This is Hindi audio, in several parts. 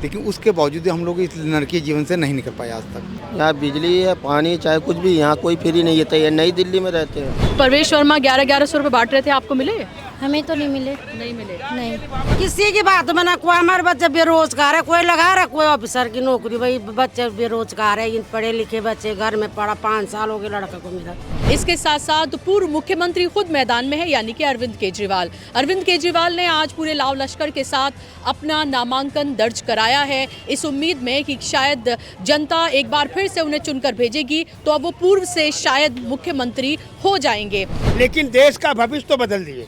लेकिन उसके बावजूद हम लोग इस नरकीय जीवन से नहीं निकल पाए आज तक। यहाँ बिजली है, पानी, चाहे कुछ भी, यहाँ कोई फ्री नहीं है। नई दिल्ली में रहते हैं। प्रवेश वर्मा 1100 रुपये बांट रहे थे, आपको मिले? हमें तो नहीं मिले। नहीं मिले। नहीं, किसी की बात में ना, कोई हमारे बच्चे बेरोजगार है, कोई लगा रहा कोई ऑफिसर की नौकरी, भाई बच्चे बेरोजगार है, इन पढ़े लिखे बच्चे घर में पढ़ा, 5 साल हो गए लड़का को मेरा। इसके साथ साथ पूर्व मुख्यमंत्री खुद मैदान में है, यानी कि अरविंद केजरीवाल। अरविंद केजरीवाल ने आज पूरे लाव लश्कर के साथ अपना नामांकन दर्ज कराया है, इस उम्मीद में कि शायद जनता एक बार फिर से उन्हें चुनकर भेजेगी तो अब वो पूर्व से शायद मुख्यमंत्री हो जाएंगे। लेकिन देश का भविष्य तो बदल दिए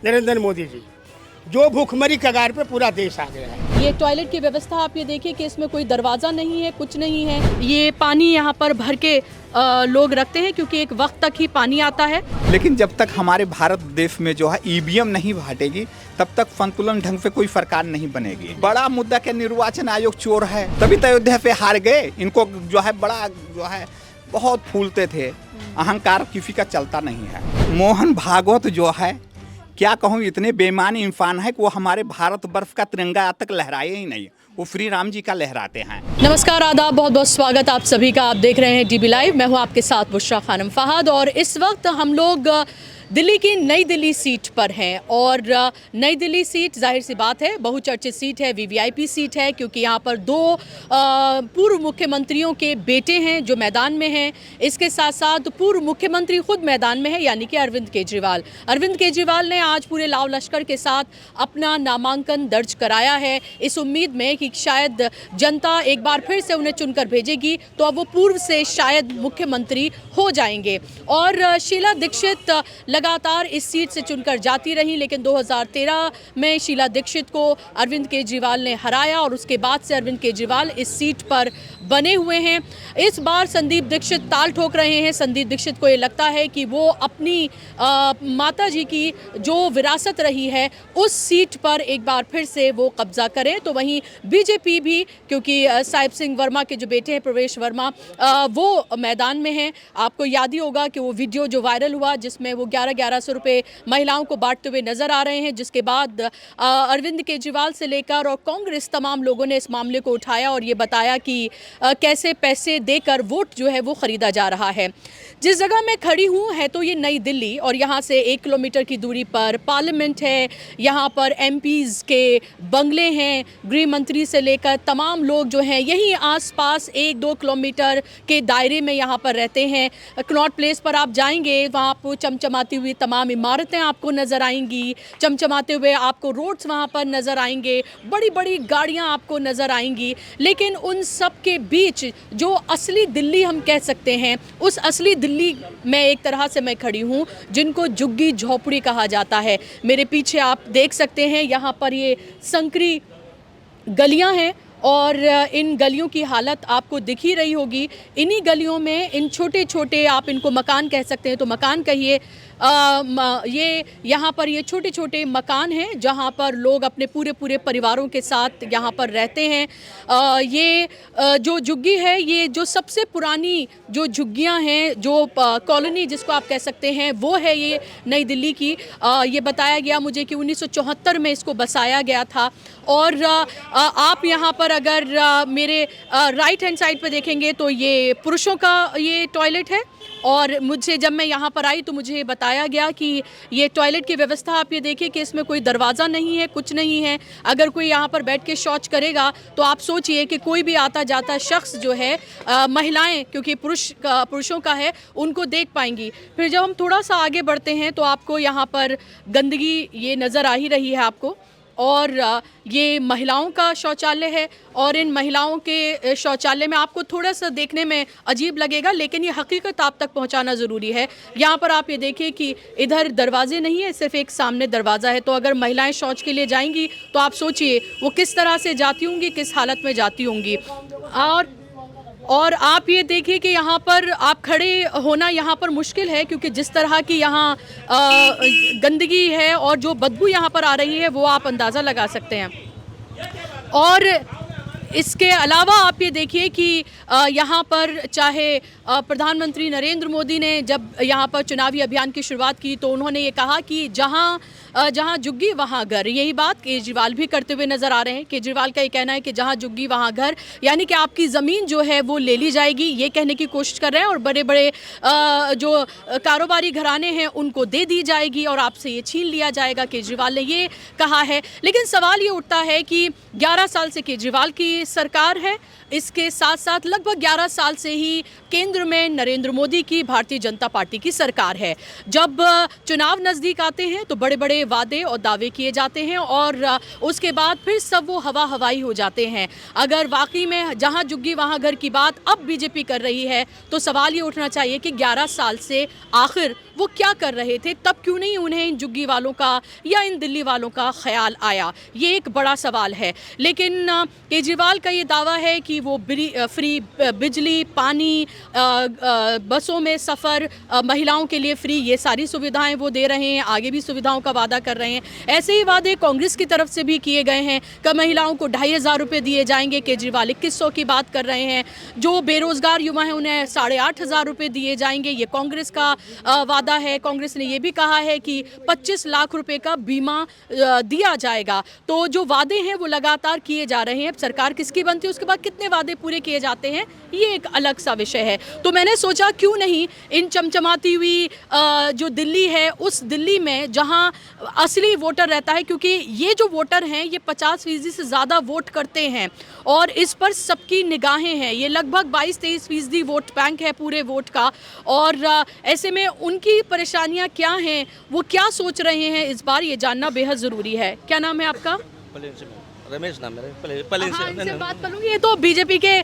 नरेंद्र मोदी जी, जो भूखमरी कगार पे पूरा देश आ गया है। ये टॉयलेट की व्यवस्था आप ये देखिए कि इसमें कोई दरवाज़ा नहीं है, कुछ नहीं है। ये पानी यहाँ पर भर के लोग रखते हैं क्योंकि एक वक्त तक ही पानी आता है। लेकिन जब तक हमारे भारत देश में जो है ईवीएम नहीं बांटेगी तब तक संतुलन ढंग से कोई सरकार नहीं बनेगी। बड़ा मुद्दा के निर्वाचन आयोग चोर है, तभी तो अयोध्या पे हार गए। इनको जो है बड़ा जो है बहुत फूलते थे, अहंकार किसी का चलता नहीं है। मोहन भागवत जो है, क्या कहूँ, इतने बेईमान इंसान है कि वो हमारे भारत वर्ष का तिरंगा आज तक लहराए ही नहीं, वो श्री राम जी का लहराते हैं। नमस्कार, आदाब, बहुत बहुत स्वागत आप सभी का। आप देख रहे हैं डीबी लाइव। मैं हूं आपके साथ बुशरा खानम फहद और इस वक्त हम लोग दिल्ली की नई दिल्ली सीट पर हैं और नई दिल्ली सीट जाहिर सी बात है बहुचर्चित सीट है, वीवीआईपी सीट है, क्योंकि यहाँ पर 2 पूर्व मुख्यमंत्रियों के बेटे हैं जो मैदान में हैं। इसके साथ साथ पूर्व मुख्यमंत्री खुद मैदान में है, यानी कि अरविंद केजरीवाल। अरविंद केजरीवाल ने आज पूरे लाव लश्कर के साथ अपना नामांकन दर्ज कराया है, इस उम्मीद में कि शायद जनता एक बार फिर से उन्हें चुनकर भेजेगी तो अब वो पूर्व से शायद मुख्यमंत्री हो जाएंगे। और शीला दीक्षित लगातार इस सीट से चुनकर जाती रही, लेकिन 2013 में शीला दीक्षित को अरविंद केजरीवाल ने हराया और उसके बाद से अरविंद केजरीवाल इस सीट पर बने हुए हैं। इस बार संदीप दीक्षित ताल ठोक रहे हैं। संदीप दीक्षित को ये लगता है कि वो अपनी माता जी की जो विरासत रही है उस सीट पर एक बार फिर से वो कब्जा करें। तो वहीं बीजेपी भी, क्योंकि साहिब सिंह वर्मा के जो बेटे हैं प्रवेश वर्मा, वो मैदान में हैं। आपको याद ही होगा कि वो वीडियो जो वायरल हुआ जिसमें वो 1100 रुपये महिलाओं को बांटते हुए नजर आ रहे हैं, जिसके बाद अरविंद केजरीवाल से लेकर और कांग्रेस तमाम लोगों ने इस मामले को उठाया और ये बताया कि कैसे पैसे देकर वोट जो है वो खरीदा जा रहा है। जिस जगह मैं खड़ी हूँ है तो ये नई दिल्ली और यहाँ से 1 किलोमीटर की दूरी पर पार्लियामेंट है। यहाँ पर एमपीज़ के बंगले हैं, गृह मंत्री से लेकर तमाम लोग जो हैं यहीं आसपास 1-2 किलोमीटर के दायरे में यहाँ पर रहते हैं। कनॉट प्लेस पर आप जाएंगे, वहाँ पर चमचमाती हुई तमाम इमारतें आपको नज़र आएंगी, चमचमाते हुए आपको रोड्स वहाँ पर नज़र आएंगे, बड़ी बड़ी गाड़ियाँ आपको नज़र आएंगी। लेकिन उन सब के बीच जो असली दिल्ली हम कह सकते हैं, उस असली दिल्ली में एक तरह से मैं खड़ी हूँ जिनको झुग्गी झोपड़ी कहा जाता है। मेरे पीछे आप देख सकते हैं यहाँ पर ये संकरी गलियाँ हैं और इन गलियों की हालत आपको दिख ही रही होगी। इन्हीं गलियों में इन छोटे छोटे, आप इनको मकान कह सकते हैं तो मकान कहिए, ये यहाँ पर ये छोटे छोटे मकान हैं जहाँ पर लोग अपने पूरे परिवारों के साथ यहाँ पर रहते हैं। ये जो झुग्गी है, ये जो सबसे पुरानी जो झुग्गियाँ हैं, जो कॉलोनी जिसको आप कह सकते हैं, वो है ये नई दिल्ली की। ये बताया गया मुझे कि 1974 में इसको बसाया गया था। और आप यहाँ पर अगर मेरे राइट हैंड साइड पे देखेंगे तो ये पुरुषों का ये टॉयलेट है और मुझे जब मैं यहाँ पर आई तो मुझे बताया गया कि ये टॉयलेट की व्यवस्था आप ये देखिए कि इसमें कोई दरवाज़ा नहीं है, कुछ नहीं है। अगर कोई यहाँ पर बैठ के शौच करेगा तो आप सोचिए कि कोई भी आता जाता शख्स जो है, महिलाएं क्योंकि पुरुषों का है, उनको देख पाएंगी। फिर जब हम थोड़ा सा आगे बढ़ते हैं तो आपको यहाँ पर गंदगी ये नज़र आ ही रही है आपको, और ये महिलाओं का शौचालय है और इन महिलाओं के शौचालय में आपको थोड़ा सा देखने में अजीब लगेगा, लेकिन ये हकीकत आप तक पहुंचाना ज़रूरी है। यहाँ पर आप ये देखिए कि इधर दरवाजे नहीं है, सिर्फ एक सामने दरवाज़ा है। तो अगर महिलाएं शौच के लिए जाएंगी तो आप सोचिए वो किस तरह से जाती होंगी, किस हालत में जाती होंगी। और आप ये देखिए कि यहाँ पर आप खड़े होना यहाँ पर मुश्किल है, क्योंकि जिस तरह की यहाँ गंदगी है और जो बदबू यहाँ पर आ रही है वो आप अंदाज़ा लगा सकते हैं। और इसके अलावा आप ये देखिए कि यहाँ पर चाहे प्रधानमंत्री नरेंद्र मोदी ने जब यहाँ पर चुनावी अभियान की शुरुआत की तो उन्होंने ये कहा कि जहाँ जहां जुग्गी वहां घर, यही बात केजरीवाल भी करते हुए नजर आ रहे हैं। केजरीवाल का ये कहना है कि जहां जुग्गी वहां घर, यानी कि आपकी ज़मीन जो है वो ले ली जाएगी, ये कहने की कोशिश कर रहे हैं, और बड़े बड़े जो कारोबारी घराने हैं उनको दे दी जाएगी और आपसे ये छीन लिया जाएगा, केजरीवाल ने ये कहा है। लेकिन सवाल ये उठता है कि 11 साल से केजरीवाल की सरकार है, इसके साथ साथ लगभग 11 साल से ही केंद्र में नरेंद्र मोदी की भारतीय जनता पार्टी की सरकार है। जब चुनाव नज़दीक आते हैं तो बड़े बड़े वादे और दावे किए जाते हैं और उसके बाद फिर सब वो हवा हवाई हो जाते हैं। अगर वाकई में जहां जुग्गी वहां घर की बात अब बीजेपी कर रही है तो सवाल ये उठना चाहिए कि 11 साल से आखिर वो क्या कर रहे थे, तब क्यों नहीं उन्हें इन जुग्गी वालों का या इन दिल्ली वालों का ख्याल आया, ये एक बड़ा सवाल है। लेकिन केजरीवाल का ये दावा है कि वो फ्री बिजली, पानी, बसों में सफ़र, महिलाओं के लिए फ्री, ये सारी सुविधाएं वो दे रहे हैं, आगे भी सुविधाओं का वादा कर रहे हैं। ऐसे ही वादे कांग्रेस की तरफ से भी किए गए हैं कि महिलाओं को 2500 रुपये दिए जाएंगे, केजरीवाल 2100 की बात कर रहे हैं। जो बेरोजगार युवा हैं उन्हें 8500 रुपये दिए जाएंगे, ये कांग्रेस का वादा है। कांग्रेस ने ये भी कहा है कि 25 लाख रुपए का बीमा दिया जाएगा। तो जो वादे हैं वो लगातार किए जा रहे हैं। सरकार किसकी बनती है उसके बाद कितने वादे पूरे किए जाते हैं, ये एक अलग सा विषय है। तो मैंने सोचा क्यों नहीं इन चमचमाती हुई जो दिल्ली है, उस दिल्ली में जहां असली वोटर रहता है, क्योंकि ये जो वोटर हैं ये 50% से ज़्यादा वोट करते हैं और इस पर सबकी निगाहें हैं। ये लगभग 22-23% वोट बैंक है पूरे वोट का, और ऐसे में उनकी परेशानियां क्या हैं, वो क्या सोच रहे हैं इस बार, ये जानना बेहद ज़रूरी है। क्या नाम है आपका? रमेश नाम है। इनसे बात करूँगी, ये तो बीजेपी के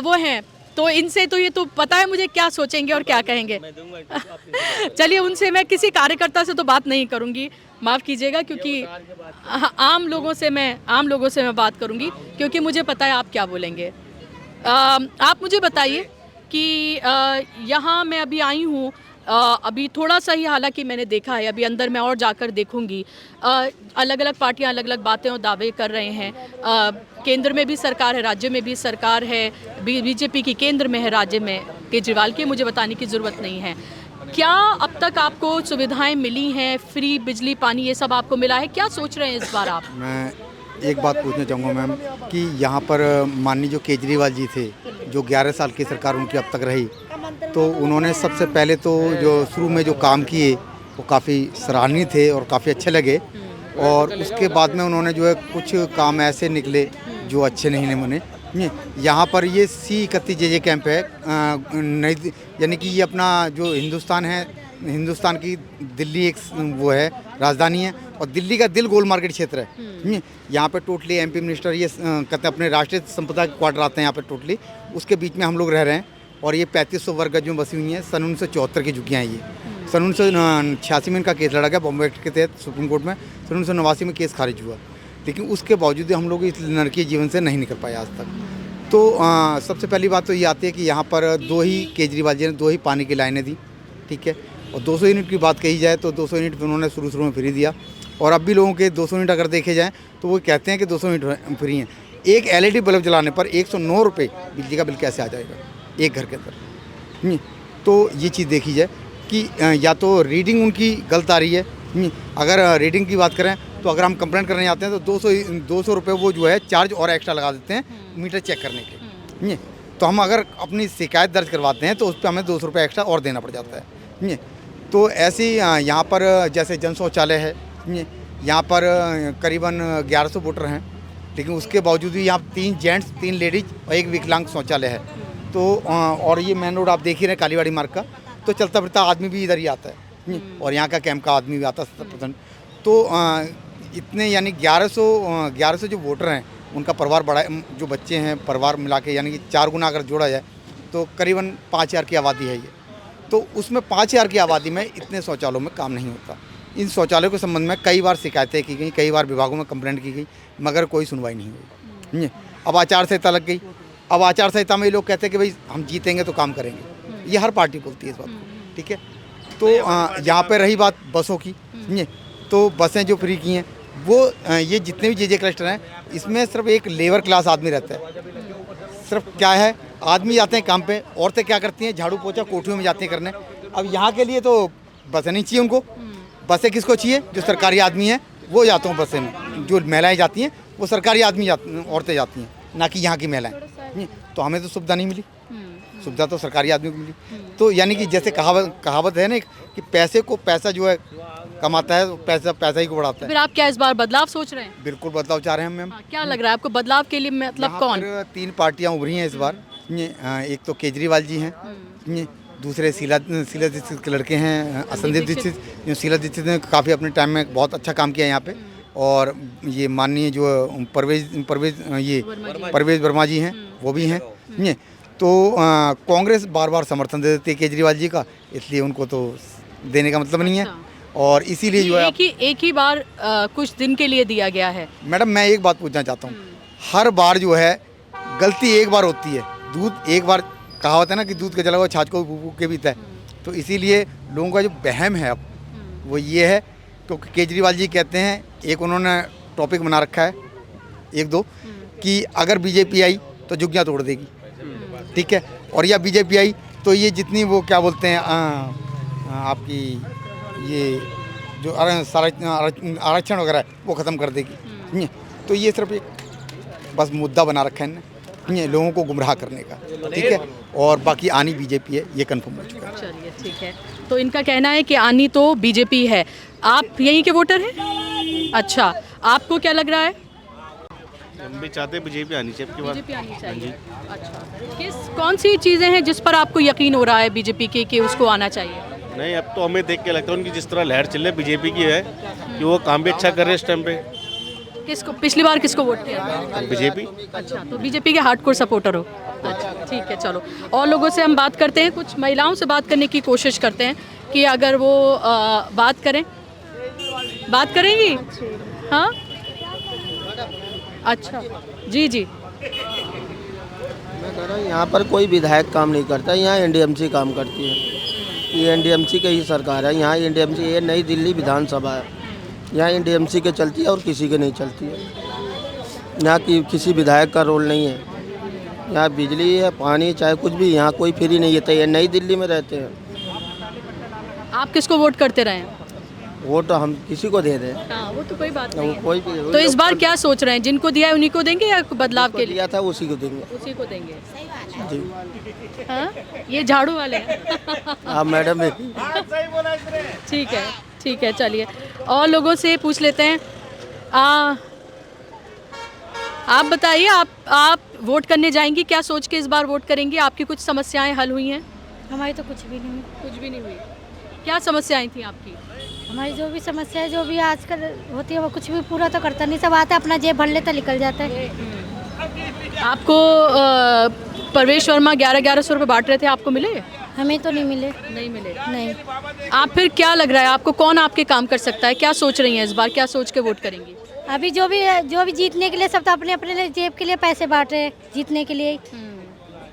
वो हैं, तो इनसे तो ये तो पता है मुझे क्या सोचेंगे और क्या कहेंगे। चलिए, उनसे मैं किसी कार्यकर्ता से तो बात नहीं करूँगी, माफ़ कीजिएगा, क्योंकि आम लोगों से मैं बात करूँगी, क्योंकि मुझे पता है आप क्या बोलेंगे। आप मुझे बताइए कि यहाँ मैं अभी आई हूँ, अभी थोड़ा सा ही हालांकि मैंने देखा है, अभी अंदर मैं और जाकर देखूंगी। अलग अलग पार्टियां अलग अलग बातें और दावे कर रहे हैं। केंद्र में भी सरकार है, राज्य में भी सरकार है, बीजेपी की केंद्र में है, राज्य में केजरीवाल की, मुझे बताने की ज़रूरत नहीं है। क्या अब तक आपको सुविधाएं मिली हैं, फ्री बिजली, पानी, ये सब आपको मिला है? क्या सोच रहे हैं इस बार आप? मैं एक बात पूछना चाहूँगा मैम कि यहाँ पर माननीय जो केजरीवाल जी थे, जो 11 साल की सरकार उनकी अब तक रही, तो उन्होंने सबसे पहले तो जो शुरू में जो काम किए वो काफ़ी सराहनीय थे और काफ़ी अच्छे लगे, और उसके बाद में उन्होंने जो है कुछ काम ऐसे निकले जो अच्छे नहीं बने। यहाँ पर ये C31 JJ कैंप है, नई, यानी कि ये अपना जो हिंदुस्तान है, हिंदुस्तान की दिल्ली एक वो है, राजधानी है, और दिल्ली का दिल गोल मार्केट क्षेत्र है। यहाँ पे टोटली MP मिनिस्टर ये कहते हैं अपने राष्ट्रीय संपदा के क्वार्टर आते हैं यहाँ पे टोटली, उसके बीच में हम लोग रह रहे हैं। और ये 3500 वर्ग गज में बसी हुई हैं। सन 1974 की झुकियाँ हैं ये। सन 1986 में इनका केस लड़ा गया बॉम्बे एक्ट के तहत सुप्रीम कोर्ट में। सन 1989 में केस खारिज हुआ, लेकिन उसके बावजूद हम लोग इस नरकीय जीवन से नहीं निकल पाए आज तक। तो सबसे पहली बात तो ये आती है कि यहाँ पर 2 ही केजरीवाल जी ने 2 ही पानी की लाइनें दी, ठीक है। और 200 यूनिट की बात कही जाए तो 200 यूनिट उन्होंने शुरू में फ्री दिया, और अब भी लोगों के 200 यूनिट अगर देखे जाएँ तो वो कहते हैं कि 200 यूनिट फ्री हैं। एक LED बल्ब जलाने पर 109 रुपये बिजली का बिल कैसे आ जाएगा एक घर के अंदर? तो ये चीज़ देखी जाए कि या तो रीडिंग उनकी गलत आ रही है। अगर रीडिंग की बात करें तो अगर हम कंप्लेंट करने जाते हैं तो 200 रुपये वो जो है चार्ज और एक्स्ट्रा लगा देते हैं मीटर चेक करने के। तो हम अगर अपनी शिकायत दर्ज करवाते हैं तो उस पर हमें 200 रुपये एक्स्ट्रा और देना पड़ जाता है। तो ऐसे यहाँ पर जैसे जन शौचालय है, यहाँ पर करीबन 1100 वोटर हैं, लेकिन उसके बावजूद भी यहाँ 3 जेंट्स 3 लेडीज और 1 विकलांग शौचालय है। तो और ये मेन रोड आप देख ही रहे कालीवाड़ी मार्ग का, तो चलता फिरता आदमी भी इधर ही आता है, और यहाँ का कैंप का आदमी भी आता है 70%। तो इतने यानी 1100 जो वोटर हैं उनका परिवार बड़ा, जो बच्चे हैं परिवार मिला के यानी कि 4 गुना अगर जोड़ा जाए तो करीबन 5000 की आबादी है ये। तो उसमें 5000 की आबादी में इतने शौचालयों में काम नहीं होता। इन शौचालयों के संबंध में कई बार शिकायतें की गई, कई बार विभागों में कंप्लेंट की गई, मगर कोई सुनवाई नहीं हुई। अब आचार संहिता लग गई। अब आचार संहिता में ये लोग कहते हैं कि भाई हम जीतेंगे तो काम करेंगे, ये हर पार्टी बोलती है इस बात को, ठीक है। तो यहाँ पे रही बात बसों की, तो बसें जो फ्री की हैं वो ये जितने भी JJ क्लस्टर हैं इसमें सिर्फ एक लेबर क्लास आदमी रहता है। सिर्फ क्या है, आदमी जाते हैं काम पे, औरतें क्या करती हैं, झाड़ू पोछा कोठियों में जाती हैं करने। अब यहाँ के लिए तो बसें नहीं चाहिए उनको, बसें किसको चाहिए? जो सरकारी आदमी हैं वो जाते हैं बसें में, जो महिलाएं जाती हैं वो सरकारी आदमी औरतें जाती हैं, ना कि यहाँ की महिलाएं। तो हमें तो सुविधा नहीं मिली, सुविधा तो सरकारी आदमी को मिली। तो यानी कि जैसे कहावत है ना कि पैसे को पैसा जो है कमाता है, पैसा पैसा ही को बढ़ाता है। फिर आप क्या इस बार बदलाव सोच रहे हैं? बिल्कुल बदलाव चाह रहे हैं मैम। क्या लग रहा है आपको बदलाव के लिए मतलब यहाँ कौन? पर 3 पार्टियां उभरी हैं इस बार। एक तो केजरीवाल जी हैं, दूसरे शीला दीक्षित के लड़के हैं संदीप दीक्षित। जो शीला दीक्षित ने काफ़ी अपने टाइम में बहुत अच्छा काम किया यहाँ पे। और ये माननीय जो परवेज वर्मा जी हैं वो भी हैं। तो कांग्रेस बार बार समर्थन दे देती है केजरीवाल जी का, इसलिए उनको तो देने का मतलब नहीं है। और इसीलिए जो है एक ही बार कुछ दिन के लिए दिया गया है। मैडम मैं एक बात पूछना चाहता हूँ, हर बार जो है गलती एक बार होती है। दूध एक बार, कहावत है ना कि दूध के जला हुआ छाछ को फूक के पीता है। तो इसीलिए लोगों का जो वहम है अब वो ये है, क्योंकि केजरीवाल जी कहते हैं, एक उन्होंने टॉपिक बना रखा है 1-2 कि अगर बीजेपी आई तो झुग्गियाँ तोड़ देगी, ठीक है, और या बीजेपी आई तो ये जितनी वो क्या बोलते हैं आपकी ये जो आरक्षण वगैरह है वो ख़त्म कर देगी। तो ये सिर्फ एक बस मुद्दा बना रखा है इन्होंने लोगों को गुमराह करने का, ठीक है। और बाकी आनी बीजेपी है, ये कंफर्म हो चुका है। चलिए ठीक है, तो इनका कहना है कि आनी तो बीजेपी है। आप यहीं के वोटर हैं? अच्छा, आपको क्या लग रहा है? हम भी चाहते हैं बीजेपी आनी चाहिए। बीजेपी आनी चाहिए। अच्छा, कौन सी चीज़ें हैं जिस पर आपको यकीन हो रहा है बीजेपी के कि उसको आना चाहिए? नहीं, अब तो हमें देख के लगता है उनकी जिस तरह लहर चल रही है बीजेपी की है कि वो काम भी अच्छा कर रहे हैं इस टाइम पे। किसको, पिछली बार किसको वोट किया? बीजेपी। अच्छा, तो बीजेपी के हार्डकोर सपोर्टर हो। अच्छा ठीक है, चलो और लोगों से हम बात करते हैं, कुछ महिलाओं से बात करने की कोशिश करते हैं कि अगर वो बात करेंगी। हाँ अच्छा जी जी। मैं कह रहा हूँ यहाँ पर कोई विधायक काम नहीं करता, यहाँ एनडीएमसी काम करती है। ये एनडीएमसी की ही सरकार है। यहाँ एनडीएमसी, ये नई दिल्ली विधानसभा है, यहाँ एनडीएमसी के चलती है और किसी के नहीं चलती है। यहाँ की किसी विधायक का रोल नहीं है। यहाँ बिजली है, पानी, चाहे कुछ भी, यहाँ कोई फ्री नहीं है। तो ये नई दिल्ली में रहते हैं। आप किसको वोट करते रहे? वोट हम किसी को दे दें, हाँ, वो तो कोई बात नहीं है। कोई भी। तो इस बार क्या सोच रहे हैं, जिनको दिया है उन्हीं को देंगे या बदलाव के लिए? दिया था उसी को देंगे। उसी को देंगे जी हाँ, ये झाड़ू वाले हैं। हाँ मैडम। ठीक है चलिए और लोगों से पूछ लेते हैं। आप बताइए, आप वोट करने जाएंगी, क्या सोच के इस बार वोट करेंगी? आपकी कुछ समस्याएं हल हुई हैं? हमारी तो कुछ भी नहीं। कुछ भी नहीं हुई। क्या समस्याएं थी आपकी? हमारी जो भी समस्या है, जो भी आजकल होती है, वो कुछ भी पूरा तो करता नहीं। सब आता है अपना जेब भर लेता, निकल जाता है। आपको परवेश वर्मा 1100 रुपये बांट रहे थे, आपको मिले? हमें तो नहीं मिले। नहीं मिले। नहीं। आप फिर क्या लग रहा है आपको, कौन आपके काम कर सकता है? क्या सोच रही हैं इस बार, क्या सोच के वोट करेंगी? अभी जो भी जीतने के लिए सब तो अपने अपने जेब के लिए पैसे बांट रहे हैं, जीतने के लिए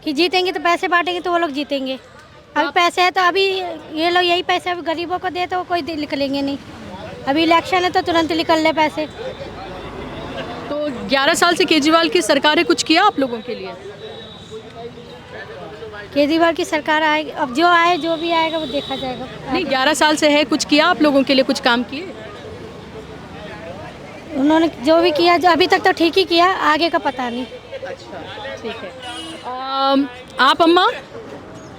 कि जीतेंगे तो पैसे बांटेंगे तो वो लोग जीतेंगे। अभी पैसे है तो अभी ये लोग यही पैसे अभी गरीबों को दे तो कोई निकलेंगे नहीं। अभी इलेक्शन है तो तुरंत निकल रहे पैसे। तो 11 साल से केजरीवाल की सरकार ने कुछ किया आप लोगों के लिए? केजरीवाल की सरकार आएगी, अब जो आए, जो भी आएगा वो देखा जाएगा। नहीं, 11 साल से है, कुछ किया आप लोगों के लिए, कुछ काम किए? उन्होंने जो भी किया, जो अभी तक तो ठीक ही किया, आगे का पता नहीं। अच्छा ठीक है। आप अम्मा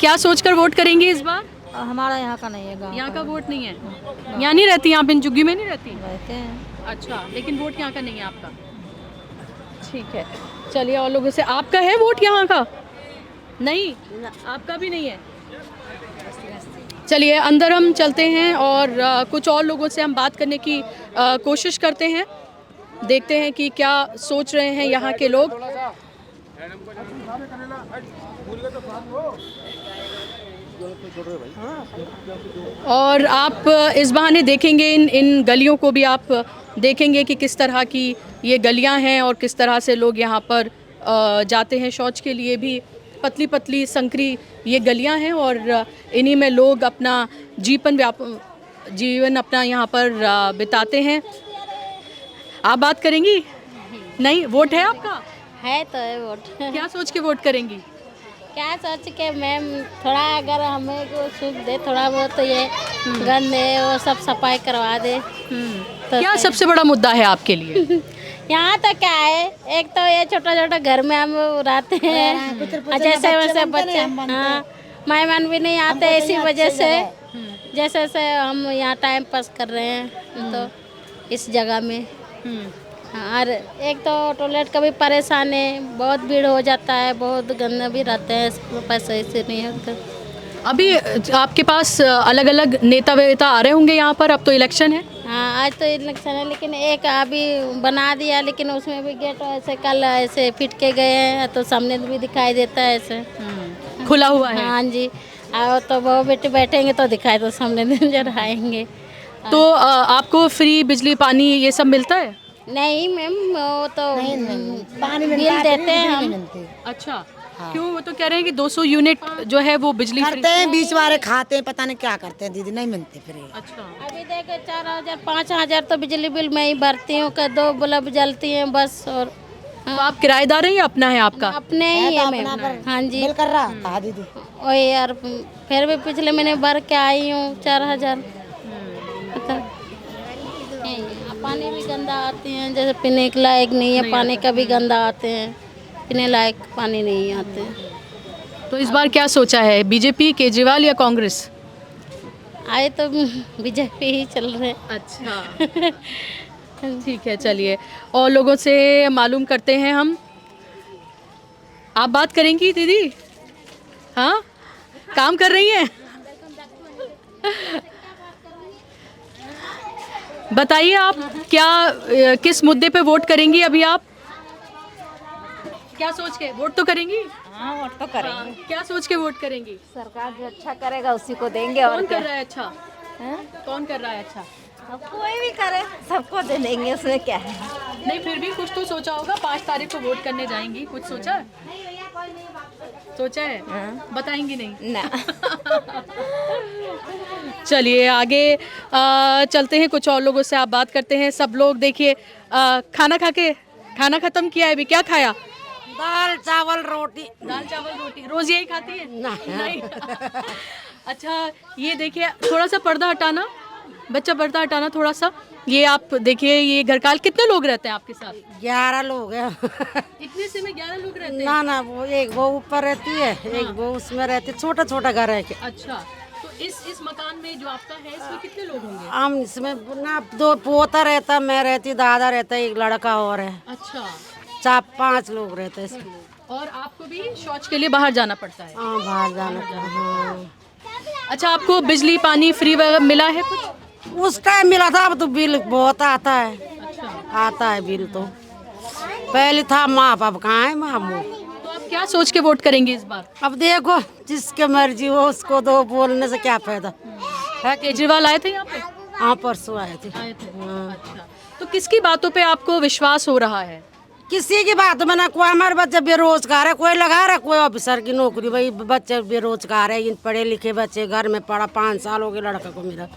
क्या सोचकर वोट करेंगी इस बार? हमारा यहाँ का नहीं है, गाँव यहाँ का वोट नहीं है? यहाँ नहीं रहती, यहाँ झुग्गी में नहीं रहती? रहते हैं। अच्छा, लेकिन वोट यहाँ का नहीं है आपका। ठीक है चलिए और लोगों से, आपका है वोट यहाँ का? नहीं, आपका भी नहीं है। चलिए अंदर हम चलते हैं और कुछ और लोगों से हम बात करने की कोशिश करते हैं, देखते हैं कि क्या सोच रहे हैं यहाँ के लोग। और आप इस बहाने देखेंगे इन गलियों को भी आप देखेंगे कि किस तरह की ये गलियां हैं और किस तरह से लोग यहाँ पर जाते हैं शौच के लिए भी। पतली पतली संकरी ये गलियां हैं और इन्हीं में लोग अपना जीवन अपना यहाँ पर बिताते हैं। आप बात करेंगी? नहीं, वोट है आपका? है तो है वोट। क्या सोच के वोट करेंगी? क्या सोच के मैम थोड़ा अगर हमें को सुख दे थोड़ा बहुत तो ये गंदे वो सब सफाई करवा दे तो क्या सबसे बड़ा मुद्दा है आपके लिए? यहाँ तो क्या है, एक तो ये छोटा छोटा घर में हम रहते हैं जैसे वैसे बच्चे, हाँ मेहमान भी नहीं आते इसी वजह से जैसे जैसे हम यहाँ टाइम पास कर रहे हैं तो इस जगह में। हाँ, और एक तो टॉयलेट का भी परेशान है, बहुत भीड़ हो जाता है, बहुत गंदा भी रहते हैं, पैसे ऐसे नहीं होते। अभी आपके पास अलग अलग नेता वेता आ रहे होंगे यहाँ पर, अब तो इलेक्शन है। हाँ आज तो इलेक्शन है, लेकिन एक अभी बना दिया लेकिन उसमें भी गेट ऐसे कल ऐसे फिट के गए हैं तो सामने भी दिखाई देता है ऐसे खुला हुआ है। हाँ जी, और तो वो बेटे बैठेंगे तो दिखाई तो सामने नजर आएंगे। तो आपको फ्री बिजली पानी ये सब मिलता है? नहीं मैम वो तो पानी बिल देते हैं हम। अच्छा, क्यों? वो तो कह रहे हैं कि 200 यूनिट जो है वो बिजली फ्री करते हैं, बीच वाले खाते हैं, पता नहीं क्या करते हैं दीदी, नहीं मिलते फिर। अच्छा, अभी देखो 4000 5000 तो बिजली बिल मैं ही भरती हूँ, 2 बल्ब जलती हैं बस। और तो आप किराएदार हैं या अपना है आपका? अपने ही है मैम। हाँ जी, बिल कर रहा था दीदी। वही यार, फिर भी पिछले महीने भर के आई हूँ 4000। पानी भी गंदा आते हैं, जैसे पीने के लायक नहीं है, पानी का भी गंदा आते हैं, पीने लायक पानी नहीं आते। तो इस बार क्या सोचा है, बीजेपी, केजरीवाल या कांग्रेस? आए तो बीजेपी ही चल रहे। अच्छा ठीक है, चलिए और लोगों से मालूम करते हैं हम। आप बात करेंगी दीदी? हाँ, काम कर रही हैं? बताइए आप क्या किस मुद्दे पे वोट करेंगी अभी आप? क्या सोच के वोट तो करेंगी? हाँ वोट तो करेंगे। क्या सोच के वोट करेंगी? सरकार जो अच्छा करेगा उसी को देंगे। और कौन क्या कर रहा है अच्छा? कौन कर रहा है अच्छा? कोई भी करे सबको दे देंगे, उसमें क्या है। नहीं फिर भी कुछ तो सोचा होगा, 5 तारीख को वोट करने जाएंगी, कुछ सोचा है? सोचा है? बताएंगी नहीं ना। चलिए आगे चलते हैं, कुछ और लोगों से आप बात करते हैं। सब लोग देखिए खाना खा के खाना खत्म किया है, अभी क्या खाया? दाल चावल रोटी। दाल चावल रोटी रोज यही खाती है? नहीं। अच्छा ये देखिए, थोड़ा सा पर्दा हटाना, बच्चा पर्दा हटाना थोड़ा सा। ये आप देखिए, ये घर का कितने लोग रहते हैं आपके साथ? 11 लोग हैं। इतने से में 11 लोग रहते हैं? ना वो एक वो ऊपर रहती है, एक वो उसमें रहती है, छोटा छोटा घर है। अच्छा, तो इस मकान में जो आपका है इसमें कितने लोग होंगे? हम इसमें ना 2 पोता रहता, मैं रहती, दादा रहता, एक लड़का और है। अच्छा, 4-5 लोग रहते हैं इसमें। और आपको भी शौच के लिए बाहर जाना पड़ता है? हाँ बाहर जाना पड़ता है। हाँ। अच्छा, आपको बिजली पानी फ्री मिला है कुछ? उस टाइम मिला था, अब तो बिल बहुत आता है। अच्छा, आता है बिल तो, पहले था माप, अब कहाँ है माप। तो आप क्या सोच के वोट करेंगे इस बार? अब देखो जिसके मर्जी हो उसको दो, बोलने से क्या फायदा है। केजरीवाल आए थे यहाँ पे? हाँ परसों आए थे। हाँ। अच्छा, तो किसकी बातों पे आपको विश्वास हो रहा है? किसी की बात में ना, कोई हमारे बच्चे बेरोजगार है, कोई लगा रहा, कोई ऑफिसर की नौकरी, भाई बच्चे बेरोजगार है, इन पढ़े लिखे बच्चे घर में पढ़ा, 5 साल हो गए लड़का को, मेरा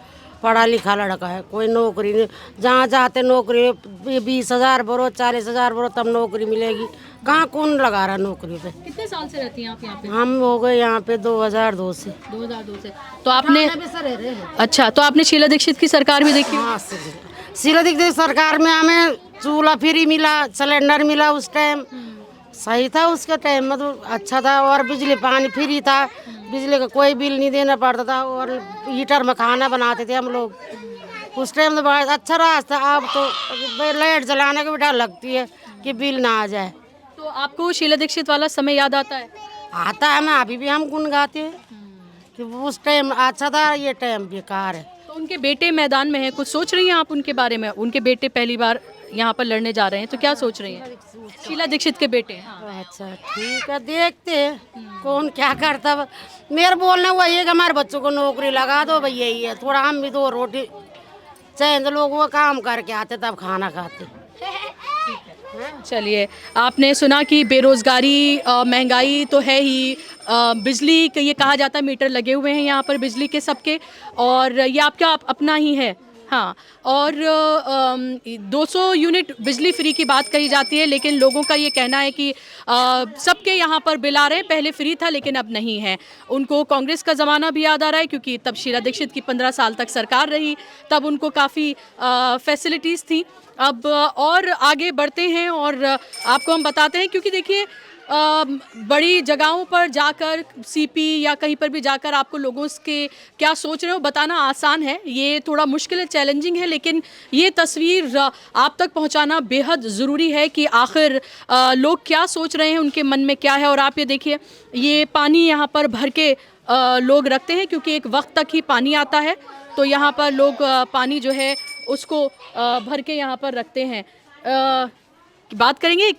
पढ़ा लिखा लड़का है, कोई नौकरी नहीं। जहाँ जाते नौकरी 20,000 भरो, 40,000 भरो तब नौकरी मिलेगी, कहाँ कौन लगा रहा नौकरी पे। कितने साल से रहती हैं आप यहाँ पे? हम हो गए यहाँ पे 2002 से। 2002 से। तो आपने अच्छा, तो आपने शीला दीक्षित की सरकार भी देखी? हाँ, शीला दीक्षित सरकार में हमें चूल्हा फ्री मिला, सिलेंडर मिला, उस टाइम सही था, उसके टाइम मतलब अच्छा था। और बिजली पानी फ्री था, बिजली का कोई बिल नहीं देना पड़ता था, और हीटर में खाना बनाते थे हम लोग। उस टाइम तो बहुत अच्छा रास्ता। अब तो लाइट जलाने की भी डर लगती है कि बिल ना आ जाए। तो आपको शीला दीक्षित वाला समय याद आता है? आता है, मैं अभी भी हम गुन गाते हैं कि उस टाइम अच्छा था, ये टाइम बेकार है। तो उनके बेटे मैदान में हैं, कुछ सोच रही हैं आप उनके बारे में? उनके बेटे पहली बार यहाँ पर लड़ने जा रहे हैं, तो क्या सोच रही हैं? शीला दीक्षित के बेटे। हाँ। अच्छा ठीक है, देखते हैं कौन क्या करता। मेरे बोलने वही है कि हमारे बच्चों को नौकरी लगा दो, भाई यही है। थोड़ा हम भी 2 रोटी चाहिए, लोग वो काम करके आते तब खाना खाते। चलिए, आपने सुना कि बेरोजगारी, महंगाई तो है ही, बिजली के ये कहा जाता है मीटर लगे हुए हैं यहाँ पर बिजली के सबके, और ये आपका अपना ही है हाँ, और 200 यूनिट बिजली फ्री की बात कही जाती है, लेकिन लोगों का ये कहना है कि सबके यहाँ पर बिल आ रहे हैं। पहले फ्री था लेकिन अब नहीं है। उनको कांग्रेस का ज़माना भी याद आ रहा है, क्योंकि तब शीला दीक्षित की 15 साल तक सरकार रही, तब उनको काफ़ी फैसिलिटीज़ थी। अब और आगे बढ़ते हैं और आपको हम बताते हैं, क्योंकि देखिए बड़ी जगहों पर जाकर सीपी या कहीं पर भी जाकर आपको लोगों के क्या सोच रहे हो बताना आसान है, ये थोड़ा मुश्किल है, चैलेंजिंग है, लेकिन ये तस्वीर आप तक पहुंचाना बेहद ज़रूरी है कि आखिर लोग क्या सोच रहे हैं, उनके मन में क्या है। और आप ये देखिए, ये पानी यहाँ पर भर के लोग रखते हैं, क्योंकि एक वक्त तक ही पानी आता है, तो यहाँ पर लोग पानी जो है उसको भर के यहाँ पर रखते हैं। बात करेंगे,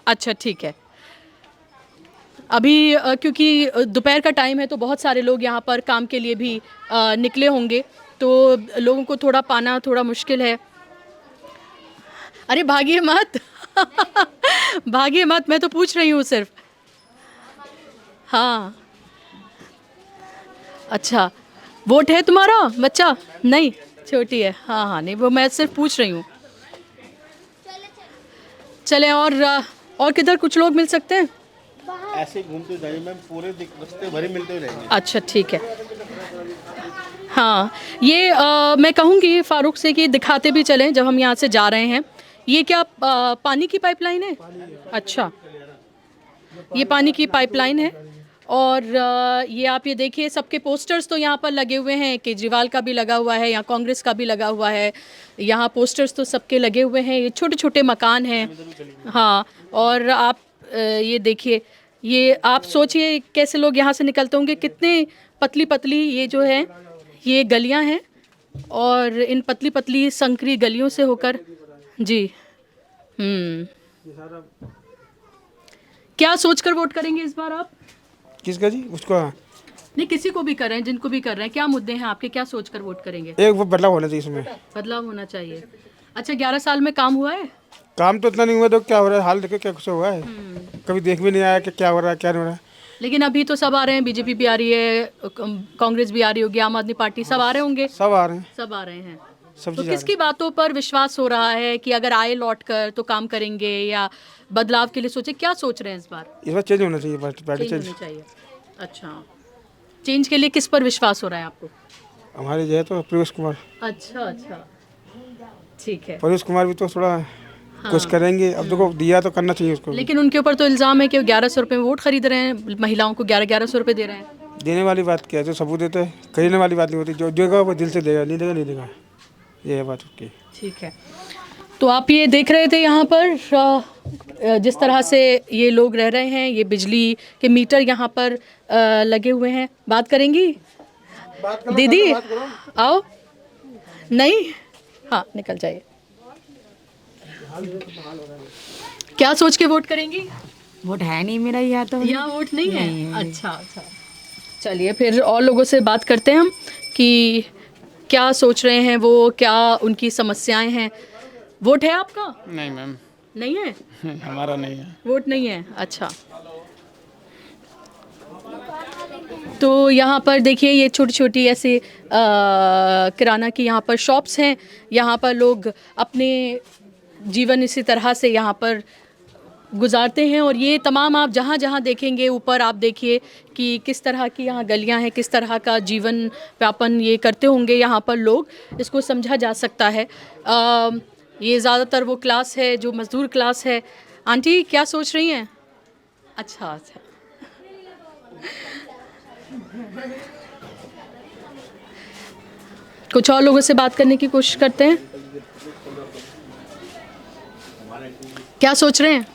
अच्छा ठीक है। अभी क्योंकि दोपहर का टाइम है तो बहुत सारे लोग यहाँ पर काम के लिए भी निकले होंगे, तो लोगों को थोड़ा पाना थोड़ा मुश्किल है। अरे भागिए मत भागिए मत, मैं तो पूछ रही हूँ सिर्फ। हाँ अच्छा, वोट है तुम्हारा बच्चा? नहीं, छोटी है। हाँ हाँ, नहीं वो मैं सिर्फ पूछ रही हूँ। चलें, और किधर कुछ लोग मिल सकते हैं? ऐसे घूमते जाइए मैम, पूरे रास्ते भरे मिलते हुए रहेंगे। अच्छा ठीक है। हाँ, ये मैं कहूँगी फारूक से कि दिखाते भी चलें जब हम यहाँ से जा रहे हैं। ये क्या पानी की पाइपलाइन है? अच्छा, ये पानी की पाइपलाइन है। और ये आप ये देखिए, सबके पोस्टर्स तो यहाँ पर लगे हुए हैं, केजरीवाल का भी लगा हुआ है, यहाँ कांग्रेस का भी लगा हुआ है, यहाँ पोस्टर्स तो सबके लगे हुए हैं। ये छोटे छोटे मकान हैं। हाँ, और आप ये देखिए, ये आप सोचिए कैसे लोग यहाँ से निकलते होंगे, कितने पतली पतली ये जो है ये गलियाँ हैं, और इन पतली पतली संकरी गलियों से होकर जी क्या सोचकर वोट करेंगे इस बार आप? किसका जी? उसको नहीं, किसी को भी कर रहे हैं, जिनको भी कर रहे हैं, क्या मुद्दे हैं आपके, क्या सोचकर वोट करेंगे? एक वो बदलाव होना चाहिए, इसमें बदलाव होना चाहिए। अच्छा, 11 साल में काम हुआ है? काम तो इतना नहीं हुआ, तो क्या हो रहा है हाल देखो, क्या कुछ हुआ है? कभी देख भी नहीं आया कि क्या हो रहा है क्या नहीं हो रहा है। लेकिन अभी तो सब आ रहे हैं, बीजेपी भी आ रही है, कांग्रेस भी आ रही होगी, आम आदमी पार्टी, सब आ रहे होंगे। सब आ रहे हैं, सब आ रहे हैं। सब तो चीज़ आ किसकी बातों पर विश्वास हो रहा है कि अगर आए लौट कर तो काम करेंगे, या बदलाव के लिए सोचे? क्या सोच रहे हैं इस बार? इस बार चेंज होना चाहिए, पार्टी चेंज होनी चाहिए। अच्छा, चेंज के लिए किस पर विश्वास हो रहा है आपको? हमारे जो है तो पीयूष कुमार। अच्छा अच्छा, ठीक है। पीयूष कुमार भी तो थोड़ा कुछ करेंगे। अब देखो, दिया तो करना चाहिए उसको। लेकिन उनके ऊपर तो इल्ज़ाम है कि वो 1100 रुपये में वोट खरीद रहे हैं, महिलाओं को 1100 रुपये दे रहे हैं। देने वाली बात क्या है, जो सबूत देते हैं, कहने वाली बात नहीं होती। जो देगा वो दिल से देगा, नहीं देगा नहीं देगा, ये है बात उसकी। ठीक है, तो आप ये देख रहे थे यहाँ पर जिस तरह से ये लोग रह रहे हैं, ये बिजली के मीटर यहाँ पर लगे हुए हैं। बात करेंगी दीदी? आओ। नहीं, हाँ निकल जाइए। क्या सोच के वोट करेंगी? वोट है नहीं मेरा यहाँ तो। यहाँ वोट नहीं है? अच्छा अच्छा, चलिए फिर और लोगों से बात करते हैं हम कि क्या सोच रहे हैं वो, क्या उनकी समस्याएं हैं। वोट है आपका? नहीं मैम, नहीं है। हमारा नहीं है वोट, नहीं है। अच्छा, तो यहाँ पर देखिए, ये छोटी छोटी ऐसे किराना की यहाँ पर शॉप्स हैं। यहाँ पर लोग अपने जीवन इसी तरह से यहाँ पर गुजारते हैं। और ये तमाम आप जहाँ जहाँ देखेंगे, ऊपर आप देखिए कि किस तरह की यहाँ गलियाँ हैं, किस तरह का जीवन व्यापन ये करते होंगे यहाँ पर लोग, इसको समझा जा सकता है। ये ज़्यादातर वो क्लास है जो मज़दूर क्लास है। आंटी क्या सोच रही हैं? अच्छा अच्छा, कुछ और लोगों से बात करने की कोशिश करते हैं। क्या सोच रहे हैं?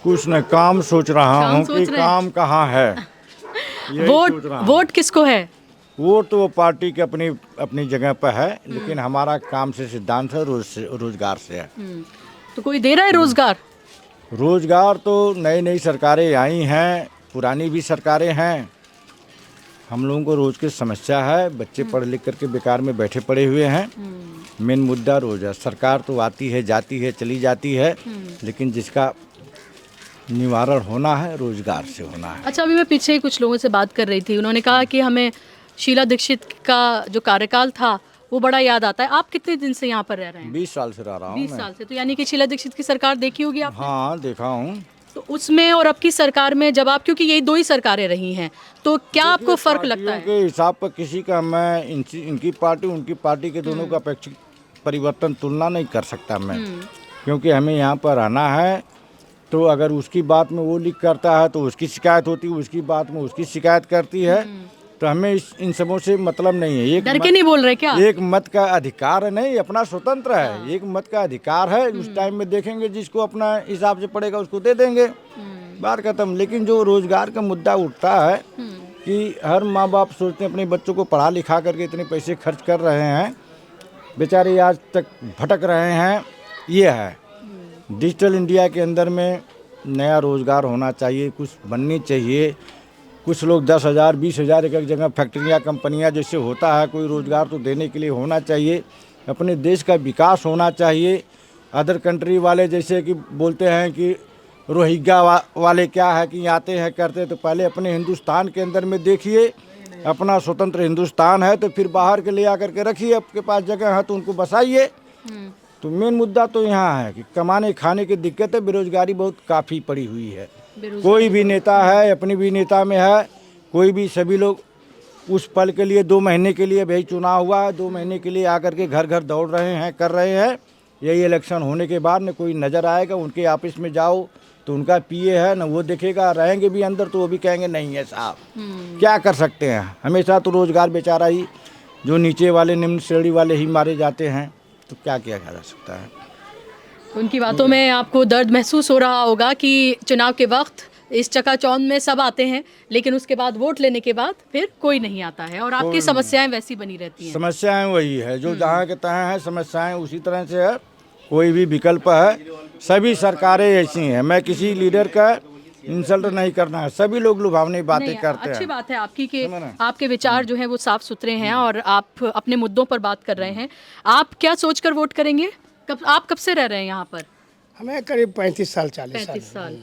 कुछ न, काम सोच रहा हूँ कि काम कहाँ है। वोट किसको है? वोट तो वो पार्टी के अपनी अपनी जगह पर है, लेकिन हमारा काम से सिद्धांत है, रोजगार से है। तो कोई दे रहा है रोजगार? रोजगार तो नई नई सरकारें आई हैं, पुरानी भी सरकारें हैं। हम लोगों को रोज की समस्या है, बच्चे पढ़ लिख करके बेकार में बैठे पड़े हुए हैं। मेन मुद्दा रोजगार। सरकार तो आती है, जाती है, चली जाती है, लेकिन जिसका निवारण होना है रोजगार से होना है। अच्छा, अभी मैं पीछे कुछ लोगों से बात कर रही थी, उन्होंने कहा कि हमें शीला दीक्षित का जो कार्यकाल था वो बड़ा याद आता है। आप कितने दिन से यहाँ पर रह रहे हैं? 20 साल से रह रहा हूँ 20 मैं। साल से। तो यानी कि शीला दीक्षित की सरकार देखी होगी आपने? हाँ देखा हूँ। तो उसमें और अब की सरकार में जब आप, क्योंकि यही 2 ही सरकारें रही हैं, तो क्या आपको फर्क लगता है? के हिसाब पर किसी का मैं इनकी पार्टी उनकी पार्टी के दोनों का अपेक्षित परिवर्तन तुलना नहीं कर सकता मैं, क्योंकि हमें यहाँ पर रहना है। तो अगर उसकी बात में वो लीक करता है तो उसकी शिकायत होती है, उसकी बात में उसकी शिकायत करती है, तो हमें इन सबों से मतलब नहीं है। एक डर के नहीं बोल रहे क्या? एक मत का अधिकार नहीं, अपना स्वतंत्र है, एक मत का अधिकार है। उस टाइम में देखेंगे, जिसको अपना हिसाब से पड़ेगा उसको दे देंगे, बात खत्म। लेकिन जो रोजगार का मुद्दा उठता है कि हर माँ बाप सोचते हैं अपने बच्चों को पढ़ा लिखा करके इतने पैसे खर्च कर रहे हैं, बेचारे आज तक भटक रहे हैं। ये है डिजिटल इंडिया के अंदर में नया रोजगार होना चाहिए, कुछ बननी चाहिए। कुछ लोग 10,000 20,000 एक जगह फैक्ट्रियाँ कंपनियाँ जैसे होता है, कोई रोजगार तो देने के लिए होना चाहिए। अपने देश का विकास होना चाहिए। अदर कंट्री वाले जैसे कि बोलते हैं कि रोहिंग्या वाले क्या है कि आते हैं करते, तो पहले अपने हिंदुस्तान के अंदर में देखिए, अपना स्वतंत्र हिंदुस्तान है तो फिर बाहर के ले आकर के रखिए, आपके पास जगह है तो उनको बसाइए। तो मेन मुद्दा तो यहाँ है कि कमाने खाने की दिक्कत है, बेरोजगारी बहुत काफ़ी पड़ी हुई है। कोई भी नेता है, अपनी भी नेता में है, कोई भी, सभी लोग उस पल के लिए 2 महीने के लिए भाई चुनाव हुआ है, 2 महीने के लिए आकर के घर घर दौड़ रहे हैं, कर रहे हैं। यही इलेक्शन होने के बाद न कोई नज़र आएगा, उनके ऑफिस में जाओ तो उनका पीए है न वो देखेगा, रहेंगे भी अंदर तो वो भी कहेंगे नहीं है साहब। क्या कर सकते हैं, हमेशा तो रोजगार बेचारा ही, जो नीचे वाले निम्न श्रेणी वाले ही मारे जाते हैं, तो क्या किया जा सकता है। उनकी बातों में आपको दर्द महसूस हो रहा होगा कि चुनाव के वक्त इस चकाचौंध में सब आते हैं, लेकिन उसके बाद वोट लेने के बाद फिर कोई नहीं आता है और आपकी समस्याएं वैसी बनी रहती हैं। समस्याएं वही है जो जहाँ के तहाँ हैं, समस्याएं उसी तरह से है, कोई भी विकल्प है। सभी सरकारें ऐसी हैं, मैं किसी लीडर का इंसल्ट नहीं करना है, सभी लोग लुभावनी बातें करते हैं। अच्छी बात है आपकी कि आपके विचार जो हैं वो साफ सुथरे हैं और आप अपने मुद्दों पर बात कर रहे हैं। आप क्या सोचकर वोट करेंगे? आप कब से रह रहे हैं यहाँ पर? हमें करीब 35 साल 40 साल।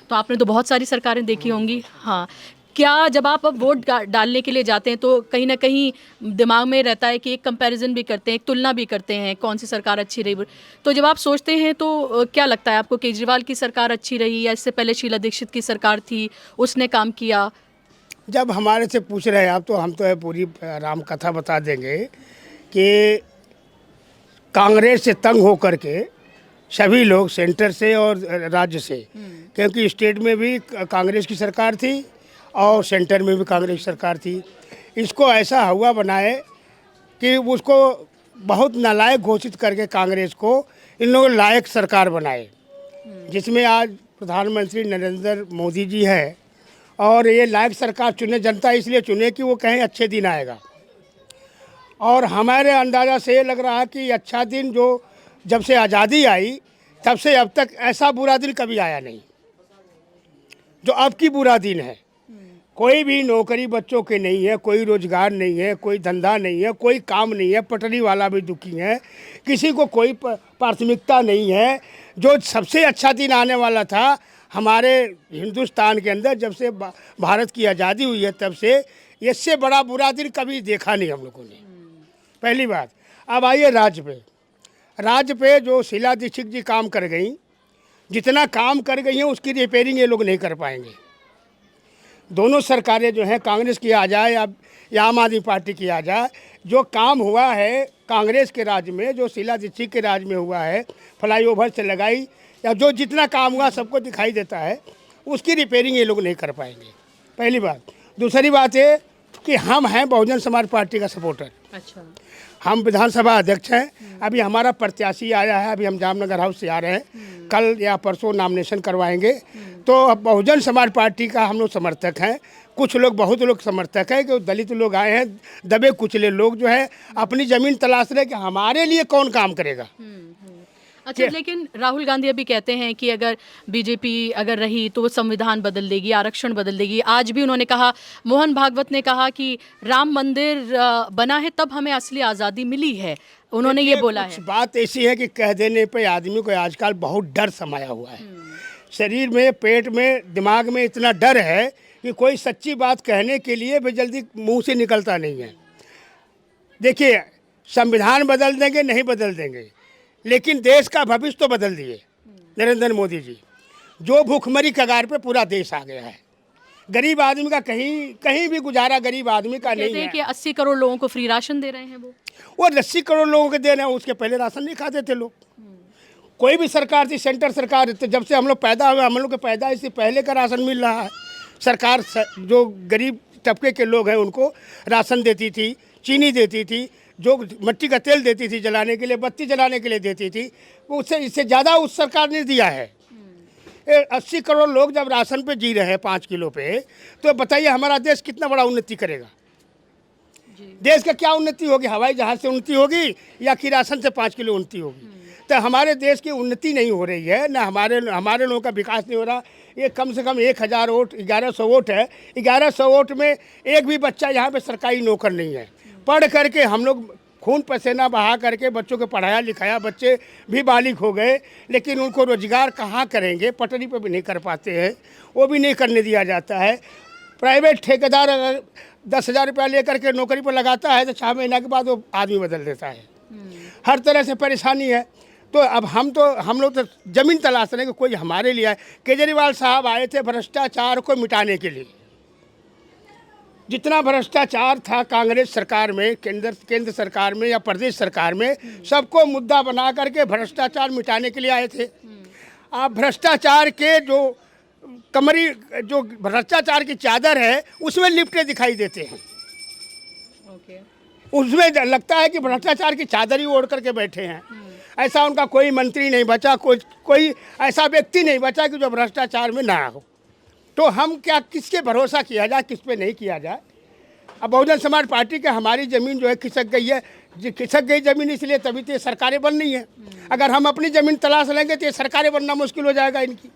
तो आपने तो बहुत सारी सरकारें देखी होंगी। हाँ, क्या जब आप अब वोट डालने के लिए जाते हैं तो कहीं ना कहीं दिमाग में रहता है कि एक कंपैरिजन भी करते हैं, एक तुलना भी करते हैं, कौन सी सरकार अच्छी रही? तो जब आप सोचते हैं तो क्या लगता है आपको, केजरीवाल की सरकार अच्छी रही या इससे पहले शीला दीक्षित की सरकार थी, उसने काम किया? जब हमारे से पूछ रहे हैं आप, तो हम तो पूरी राम कथा बता देंगे कि कांग्रेस से तंग होकर के सभी लोग, सेंटर से और राज्य से, क्योंकि स्टेट में भी कांग्रेस की सरकार थी और सेंटर में भी कांग्रेस की सरकार थी, इसको ऐसा हुआ बनाए कि उसको बहुत नालायक घोषित करके कांग्रेस को इन लोगों ने लायक सरकार बनाए, जिसमें आज प्रधानमंत्री नरेंद्र मोदी जी हैं। और ये लायक सरकार चुने, जनता इसलिए चुने कि वो कहें अच्छे दिन आएगा। और हमारे अंदाज़ा से ये लग रहा है कि अच्छा दिन जो जब से आज़ादी आई तब से अब तक ऐसा बुरा दिन कभी आया नहीं जो अब की बुरा दिन है। कोई भी नौकरी बच्चों के नहीं है, कोई रोजगार नहीं है, कोई धंधा नहीं है, कोई काम नहीं है, पटरी वाला भी दुखी है, किसी को कोई प्राथमिकता नहीं है। जो सबसे अच्छा दिन आने वाला था हमारे हिंदुस्तान के अंदर, जब से भारत की आज़ादी हुई है तब से, इससे बड़ा बुरा दिन कभी देखा नहीं हम लोगों ने। पहली बात। अब आइए राज्य पे जो शीला दीक्षित जी काम कर गई, जितना काम कर गई हैं उसकी रिपेयरिंग ये लोग नहीं कर पाएंगे। दोनों सरकारें जो हैं, कांग्रेस की आ जाए या आम आदमी पार्टी की आ जाए, जो काम हुआ है कांग्रेस के राज में, जो शीला दीक्षित के राज में हुआ है, फ्लाईओवर से लगाई या जो जितना काम हुआ सबको दिखाई देता है, उसकी रिपेयरिंग ये लोग नहीं कर पाएंगे। पहली बात। दूसरी बात है कि हम हैं बहुजन समाज पार्टी का सपोर्टर। अच्छा। हम विधानसभा अध्यक्ष हैं। अभी हमारा प्रत्याशी आया है, अभी हम जामनगर हाउस से आ रहे हैं, कल या परसों नामिनेशन करवाएंगे। तो बहुजन समाज पार्टी का हम लोग समर्थक हैं। कुछ लोग, बहुत लोग समर्थक हैं कि दलित लोग आए हैं, दबे कुचले लोग जो है अपनी ज़मीन तलाश रहे कि हमारे लिए कौन काम करेगा। अच्छा, लेकिन राहुल गांधी अभी कहते हैं कि अगर बीजेपी अगर रही तो वो संविधान बदल देगी, आरक्षण बदल देगी। आज भी उन्होंने कहा, मोहन भागवत ने कहा कि राम मंदिर बना है तब हमें असली आज़ादी मिली है, उन्होंने ये बोला है। बात ऐसी है कि कह देने पे आदमी को आजकल बहुत डर समाया हुआ है। शरीर में, पेट में, दिमाग में इतना डर है कि कोई सच्ची बात कहने के लिए भी जल्दी मुंह से निकलता नहीं है। देखिए, संविधान बदल देंगे नहीं बदल देंगे, लेकिन देश का भविष्य तो बदल दिए नरेंद्र मोदी जी। जो भूखमरी कगार पे पूरा देश आ गया है, गरीब आदमी का कहीं भी गुजारा गरीब आदमी का नहीं है। कि 80 करोड़ लोगों को फ्री राशन दे रहे हैं वो 80 करोड़ लोगों के दे रहे हैं, उसके पहले राशन नहीं खाते थे लोग। कोई भी सरकार थी, सेंटर सरकार, तो जब से हम लोग पैदा हुए, हम लोग के पैदाइश से पहले का राशन मिल रहा है। सरकार जो गरीब तबके के लोग हैं उनको राशन देती थी, चीनी देती थी, जो मिट्टी का तेल देती थी जलाने के लिए, बत्ती जलाने के लिए देती थी, वो उससे इससे ज़्यादा उस सरकार ने दिया है। 80 करोड़ लोग जब राशन पे जी रहे हैं 5 किलो पे, तो बताइए हमारा देश कितना बड़ा उन्नति करेगा। देश का क्या उन्नति होगी? हवाई जहाज़ से उन्नति होगी या कि राशन से 5 किलो उन्नति होगी? तो हमारे देश की उन्नति नहीं हो रही है, ना हमारे लोगों का विकास नहीं हो रहा। ये कम से कम 1000 वोट, 1100 वोट है। 1100 वोट में एक भी बच्चा यहाँ पे सरकारी नौकर नहीं है। पढ़ करके हम लोग खून पसीना बहा करके बच्चों को पढ़ाया लिखाया, बच्चे भी बालिग हो गए, लेकिन उनको रोजगार कहाँ करेंगे? पटरी पे भी नहीं कर पाते हैं, वो भी नहीं करने दिया जाता है। प्राइवेट ठेकेदार अगर 10,000 रुपया लेकर के नौकरी पर लगाता है तो 6 महीना के बाद वो आदमी बदल देता है। हर तरह से परेशानी है। तो अब हम लोग तो ज़मीन तलाश रहे हैं कि कोई हमारे लिए आए। केजरीवाल साहब आए थे भ्रष्टाचार को मिटाने के लिए। जितना भ्रष्टाचार था कांग्रेस सरकार में, केंद्र सरकार में या प्रदेश सरकार में, सबको मुद्दा बना करके भ्रष्टाचार मिटाने के लिए आए थे। आप भ्रष्टाचार के जो भ्रष्टाचार की चादर है उसमें लिपटे दिखाई देते हैं। उसमें लगता है कि भ्रष्टाचार की चादर ही ओढ़ करके बैठे हैं। ऐसा उनका कोई मंत्री नहीं बचा, कोई ऐसा व्यक्ति नहीं बचा कि जो भ्रष्टाचार में ना हो। तो हम क्या किसके भरोसा किया जाए, किस पे नहीं किया जाए? अब बहुजन समाज पार्टी के हमारी ज़मीन जो है खिसक गई है। खिसक गई ज़मीन इसलिए तभी तो ये सरकारें बन रही हैं। अगर हम अपनी ज़मीन तलाश लेंगे तो ये सरकारें बनना मुश्किल हो जाएगा इनकी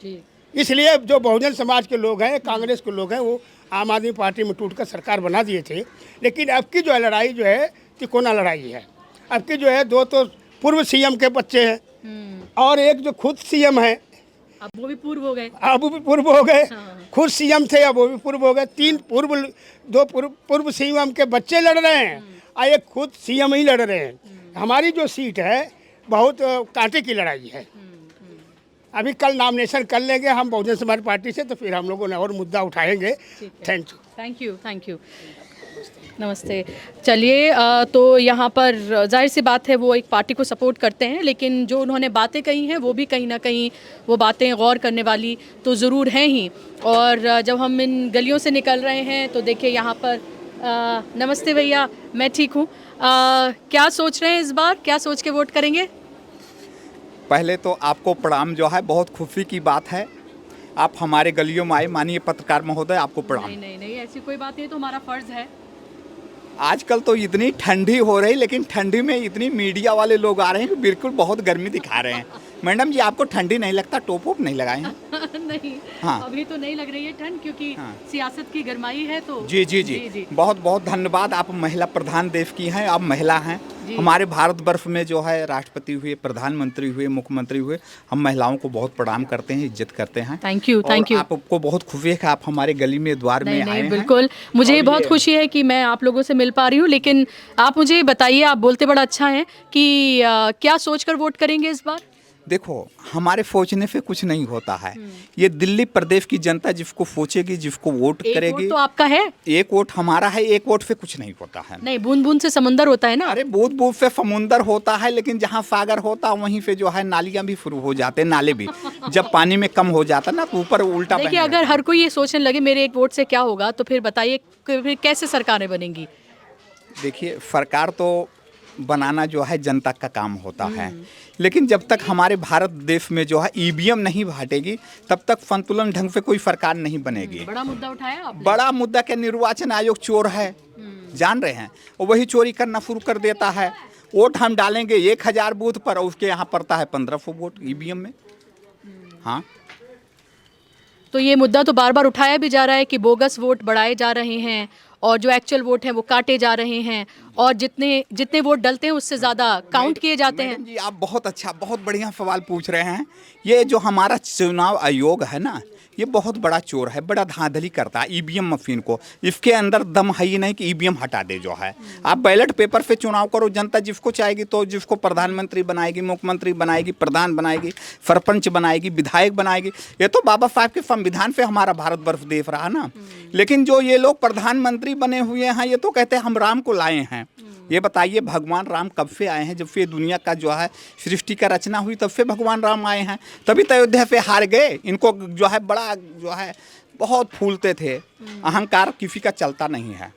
जी। इसलिए जो बहुजन समाज के लोग हैं, कांग्रेस के लोग हैं, वो आम आदमी पार्टी में टूटकर सरकार बना दिए थे। लेकिन अब की जो लड़ाई जो है तिकोना लड़ाई है। अब की जो है 2 तो पूर्व सीएम के बच्चे हैं और एक जो खुद सीएम है, अब वो भी पूर्व हो गए। अब वो भी पूर्व हो गए। खुद सीएम थे, अब वो भी पूर्व हो गए। 2 पूर्व सीएम के बच्चे लड़ रहे हैं और एक खुद सीएम ही लड़ रहे हैं। हमारी जो सीट है बहुत कांटे की लड़ाई है। अभी कल नॉमिनेशन कर लेंगे हम बहुजन समाज पार्टी से, तो फिर हम लोगों ने और मुद्दा उठाएंगे। Thank you. नमस्ते। चलिए, तो यहाँ पर जाहिर सी बात है वो एक पार्टी को सपोर्ट करते हैं, लेकिन जो उन्होंने बातें कही हैं वो भी कहीं ना कहीं वो बातें गौर करने वाली तो ज़रूर हैं ही। और जब हम इन गलियों से निकल रहे हैं तो देखिए यहाँ पर नमस्ते भैया, मैं ठीक हूँ। क्या सोच रहे हैं इस बार, क्या सोच के वोट करेंगे? पहले तो आपको प्रणाम, जो है बहुत खुशी की बात है आप हमारे गलियों में आए। माननीय पत्रकार महोदय, आपको प्रणाम। नहीं, ऐसी कोई बात नहीं, तो हमारा फ़र्ज़ है। आजकल तो इतनी ठंडी हो रही, लेकिन ठंडी में इतनी मीडिया वाले लोग आ रहे हैं कि बिल्कुल बहुत गर्मी दिखा रहे हैं। मैडम जी, आपको ठंडी नहीं लगता? टोप वोप नहीं लगाए हैं? नहीं, हाँ। अभी तो नहीं लग रही है ठंड, क्योंकि सियासत की गरमाई है। तो जी। बहुत बहुत धन्यवाद। आप महिला प्रधान देश की हैं, आप महिला हैं। हमारे भारतवर्ष में जो है राष्ट्रपति हुए, प्रधानमंत्री हुए, मुख्यमंत्री हुए, हम महिलाओं को बहुत प्रणाम करते हैं, इज्जत करते हैं। Thank you. आपको बहुत खुशी है कि आप हमारे गली में द्वार में आए हैं। बिल्कुल, मुझे बहुत खुशी है कि मैं आप लोगों से मिल पा रही हूँ। लेकिन आप मुझे बताइए, आप बोलते बड़ा अच्छा है कि क्या सोचकर वोट करेंगे इस बार? देखो, हमारे सोचने से कुछ नहीं होता है। ये दिल्ली प्रदेश की जनता जिसको सोचेगी, जिसको वोट करेगी। वोट तो आपका है, एक वोट हमारा है। एक वोट से कुछ नहीं होता है। नहीं, बूंद बूंद से समंदर होता है ना। अरे बूंद बूंद से समुंदर होता है, लेकिन जहाँ सागर होता है वहीं पे जो है नालियाँ भी शुरू हो जाते हैं, नाले भी। जब पानी में कम हो जाता है ना तो ऊपर उल्टा। देखिए, अगर हर कोई ये सोचने लगे मेरे एक वोट से क्या होगा, तो फिर बताइए फिर कैसे सरकारें बनेंगी? देखिए, सरकार तो बनाना जो है जनता का काम होता है, लेकिन जब तक हमारे भारत देश में जो है ईवीएम नहीं बांटेगी तब तक संतुलन ढंग से कोई सरकार नहीं बनेगी। बड़ा मुद्दा उठाया आपने। बड़ा मुद्दा क्या? निर्वाचन आयोग चोर है, जान रहे हैं, और वही चोरी करना शुरू कर देता है। वोट हम डालेंगे 1000 बूथ पर, और उसके यहाँ पड़ता है 1500 वोट ईवीएम में। हाँ, तो ये मुद्दा तो बार बार उठाया भी जा रहा है कि बोगस वोट बढ़ाए जा रहे हैं और जो एक्चुअल वोट हैं वो काटे जा रहे हैं, और जितने वोट डलते हैं उससे ज़्यादा काउंट किए जाते हैं। जी, आप बहुत अच्छा, बहुत बढ़िया सवाल पूछ रहे हैं। ये जो हमारा चुनाव आयोग है ना, ये बहुत बड़ा चोर है, बड़ा धांधली करता है ईवीएम मशीन को। इसके अंदर दम है ही नहीं कि ईवीएम हटा दे जो है। आप बैलेट पेपर पे चुनाव करो, जनता जिसको चाहेगी तो जिसको प्रधानमंत्री बनाएगी, मुख्यमंत्री बनाएगी, प्रधान बनाएगी, सरपंच बनाएगी, विधायक बनाएगी। ये तो बाबा साहब के संविधान पे हमारा भारतवर्ष देख रहा ना। लेकिन जो ये लोग प्रधानमंत्री बने हुए हैं, ये तो कहते हैं हम राम को लाए हैं। ये बताइए भगवान राम कब से आए हैं? जब से दुनिया का जो है सृष्टि का रचना हुई तब से भगवान राम आए हैं। तभी तो अयोध्या पे हार गए। इनको जो है बड़ा जो है बहुत फूलते थे। अहंकार किसी का चलता नहीं है।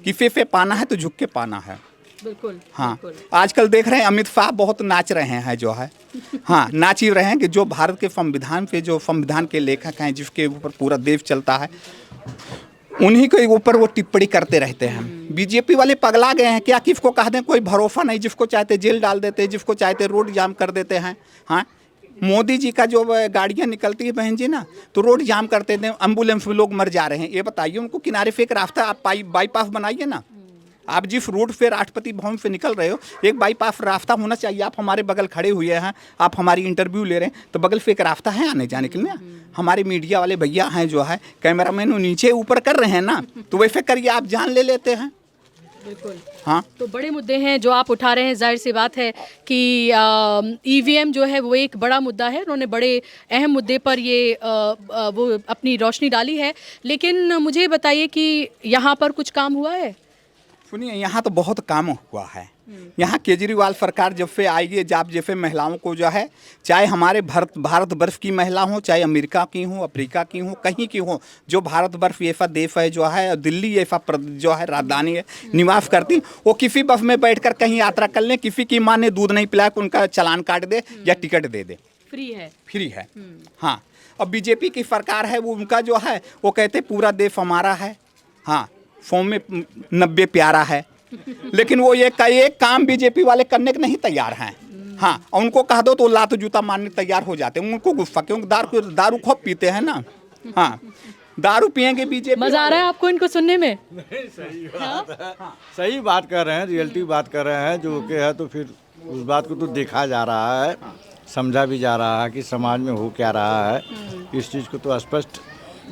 किसी पे पाना है तो झुक के पाना है। बिल्कुल। हाँ, बिल्कुल। आजकल देख रहे हैं अमित शाह बहुत नाच रहे हैं जो है। हाँ, नाच ही रहे हैं कि जो भारत के संविधान पे, जो संविधान के लेखक हैं, जिसके ऊपर पूरा देश चलता है, उन्हीं के ऊपर वो टिप्पणी करते रहते हैं। बीजेपी वाले पगला गए हैं क्या? किसको कह दें कोई भरोसा नहीं। जिसको चाहते जेल डाल देते हैं, जिसको चाहते रोड जाम कर देते हैं। हाँ, मोदी जी का जो गाड़ियाँ निकलती है बहन जी ना, तो रोड जाम करते थे, एम्बुलेंस में लोग मर जा रहे हैं। ये बताइए उनको किनारे पे एक रास्ता आप बाईपास बनाइए ना। आप जिस रोड पे राष्ट्रपति भवन से निकल रहे हो, एक बाईपास रास्ता होना चाहिए। आप हमारे बगल खड़े हुए हैं, आप हमारी इंटरव्यू ले रहे हैं, तो बगल से एक रास्ता है आने जाने के लिए। हमारे मीडिया वाले भैया हैं जो है, कैमरामैन नीचे ऊपर कर रहे हैं ना, तो वैसे करिए, आप जान ले लेते हैं। बिल्कुल। हाँ, तो बड़े मुद्दे हैं जो आप उठा रहे हैं। जाहिर सी बात है कि ईवीएम जो है वो एक बड़ा मुद्दा है। उन्होंने बड़े अहम मुद्दे पर ये वो अपनी रोशनी डाली है। लेकिन मुझे बताइए कि यहाँ पर कुछ काम हुआ है? सुनिए, यहाँ तो बहुत काम हुआ है। यहाँ केजरीवाल सरकार जब से आई है, जब जैसे महिलाओं को जो है, चाहे हमारे भारतवर्ष की महिला हो, चाहे अमेरिका की हो, अफ्रीका की हो, कहीं की हो, जो भारतवर्ष ऐसा देश है जो है, दिल्ली ऐसा जो है राजधानी है, निवास करती, वो किसी बस में बैठकर कहीं यात्रा कर लें, किसी की माँ ने दूध नहीं पिलाया कि उनका चालान काट दे या टिकट दे दे। फ्री है। फ्री है। हाँ, अब बीजेपी की सरकार है, वो उनका जो है वो कहते पूरा देश हमारा है। हाँ, फॉर्म में 90 प्यारा है, लेकिन वो ये काम बीजेपी वाले करने के नहीं तैयार हैं। हाँ, और उनको कह दो तो लात जूता मारने तैयार हो जाते हैं। उनको गुस्सा, क्योंकि दारू खूब पीते हैं ना। हाँ, दारू पियेंगे बीजेपी। मजा आ रहा है आपको इनको सुनने में? सही बात कर रहे हैं, रियलिटी बात कर रहे हैं। जो के है तो फिर उस बात को तो देखा जा रहा है, समझा भी जा रहा है कि समाज में हो क्या रहा है। इस चीज़ को तो स्पष्ट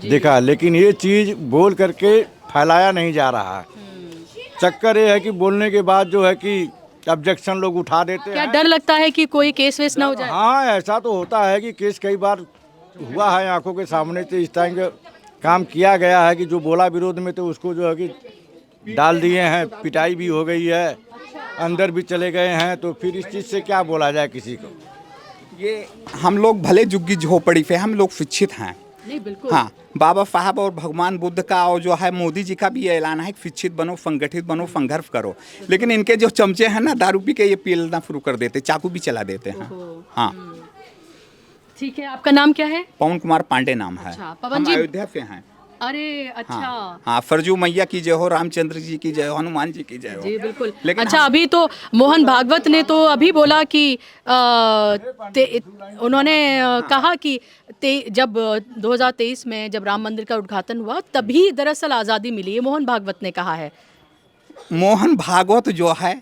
देखा, लेकिन ये चीज़ बोल करके फैलाया नहीं जा रहा है। चक्कर ये है कि बोलने के बाद जो है कि ऑब्जेक्शन लोग उठा देते हैं। क्या डर लगता है कि कोई केस वेस ना हो जाए? हाँ, ऐसा तो होता है कि केस कई बार हुआ है आंखों के सामने से। इस टाइम का काम किया गया है कि जो बोला विरोध में तो उसको जो है कि डाल दिए हैं, पिटाई भी हो गई है, अंदर भी चले गए हैं। तो फिर इस चीज़ से क्या बोला जाए किसी को? ये हम लोग भले झुग्गी झोपड़ी पे, हम लोग शिक्षित हैं। नहीं, बिल्कुल। हाँ, बाबा साहब और भगवान बुद्ध का और जो है मोदी जी का भी ये ऐलान है कि शिक्षित बनो, संगठित बनो, संघर्ष करो। लेकिन इनके जो चमचे हैं ना, दारू पी के ये पीलना शुरू कर देते, चाकू भी चला देते हैं। हाँ, ठीक है। आपका नाम क्या है? पवन कुमार पांडे नाम है। अच्छा, पवन हम जी। अयोध्या से हैं। अरे अच्छा। हाँ, सरजू मैया की जय हो, रामचंद्र जी की जय हो, हनुमान जी की जय हो। जी बिल्कुल। लेकिन अच्छा, अभी तो मोहन भागवत ने तो अभी बोला कि उन्होंने कहा कि जब 2023 में जब राम मंदिर का उद्घाटन हुआ तभी दरअसल आज़ादी मिली। ये मोहन भागवत ने कहा है। मोहन भागवत जो है,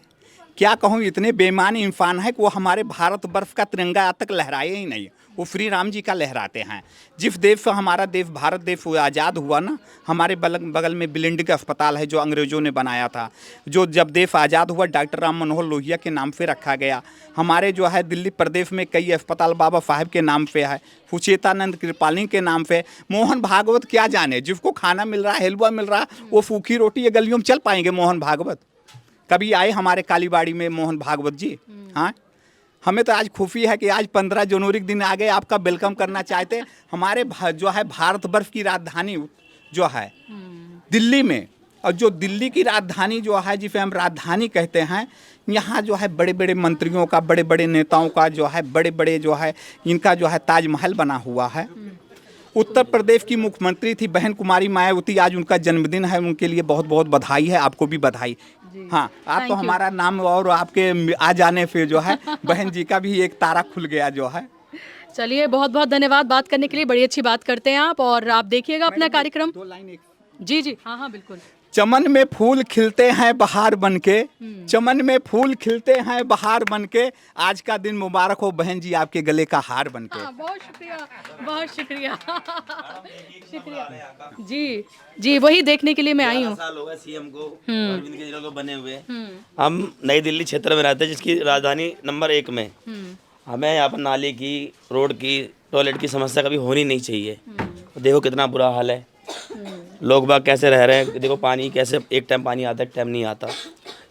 क्या कहूँ, इतने बेईमान इंसान है कि वो हमारे भारतवर्ष का तिरंगा आज तक लहराए ही नहीं। वो श्री राम जी का लहराते हैं। जिस देश से हमारा देश भारत देश आज़ाद हुआ ना, हमारे बगल में बिलिंड का अस्पताल है जो अंग्रेज़ों ने बनाया था। जो जब देश आज़ाद हुआ डॉक्टर राम मनोहर लोहिया के नाम पे रखा गया। हमारे जो है दिल्ली प्रदेश में कई अस्पताल बाबा साहब के नाम पे है, सुचेतानंद कृपालिनी के नाम पे। मोहन भागवत क्या जाने, जिसको खाना मिल रहा है, हलवा मिल रहा है, वो सूखी रोटी ये गलियों में चल पाएंगे मोहन भागवत? कभी आए हमारे कालीबाड़ी में मोहन भागवत जी? हाँ, हमें तो आज खुशी है कि आज 15 जनवरी के दिन आ गए, आपका वेलकम करना चाहते। हमारे जो है भारतवर्ष की राजधानी जो है दिल्ली में, और जो दिल्ली की राजधानी जो है जिसे हम राजधानी कहते हैं, यहाँ जो है बड़े बड़े मंत्रियों का, बड़े बड़े नेताओं का जो है, बड़े बड़े जो है इनका जो है ताजमहल बना हुआ है। उत्तर प्रदेश की मुख्यमंत्री थी बहन कुमारी मायावती, आज उनका जन्मदिन है, उनके लिए बहुत बहुत बधाई है। आपको भी बधाई। हाँ, आप तो हमारा नाम और आपके आ जाने से जो है बहन जी का भी एक तारा खुल गया जो है। चलिए, बहुत बहुत धन्यवाद बात करने के लिए। बड़ी अच्छी बात करते हैं आप, और आप देखिएगा अपना कार्यक्रम। 2 लाइन जी जी, हाँ हाँ बिल्कुल। चमन में फूल खिलते हैं बहार बनके, चमन में फूल खिलते हैं बहार बनके, आज का दिन मुबारक हो बहन जी आपके गले का हार बनके। बहुत शुक्रिया, बहुत शुक्रिया। शुक्रिया जी जी, वही देखने के लिए मैं आई हूँ। साल होगा सीएम को, अरविंद केजरीवाल को बने हुए। हम नई दिल्ली क्षेत्र में रहते हैं जिसकी राजधानी नंबर 1 में। हमें यहाँ पर नाली की, रोड की, टॉयलेट की समस्या कभी होनी नहीं चाहिए। देखो कितना बुरा हाल है, लोग बाग कैसे रह रहे हैं। देखो पानी कैसे, एक टाइम पानी आता है, एक टाइम नहीं आता।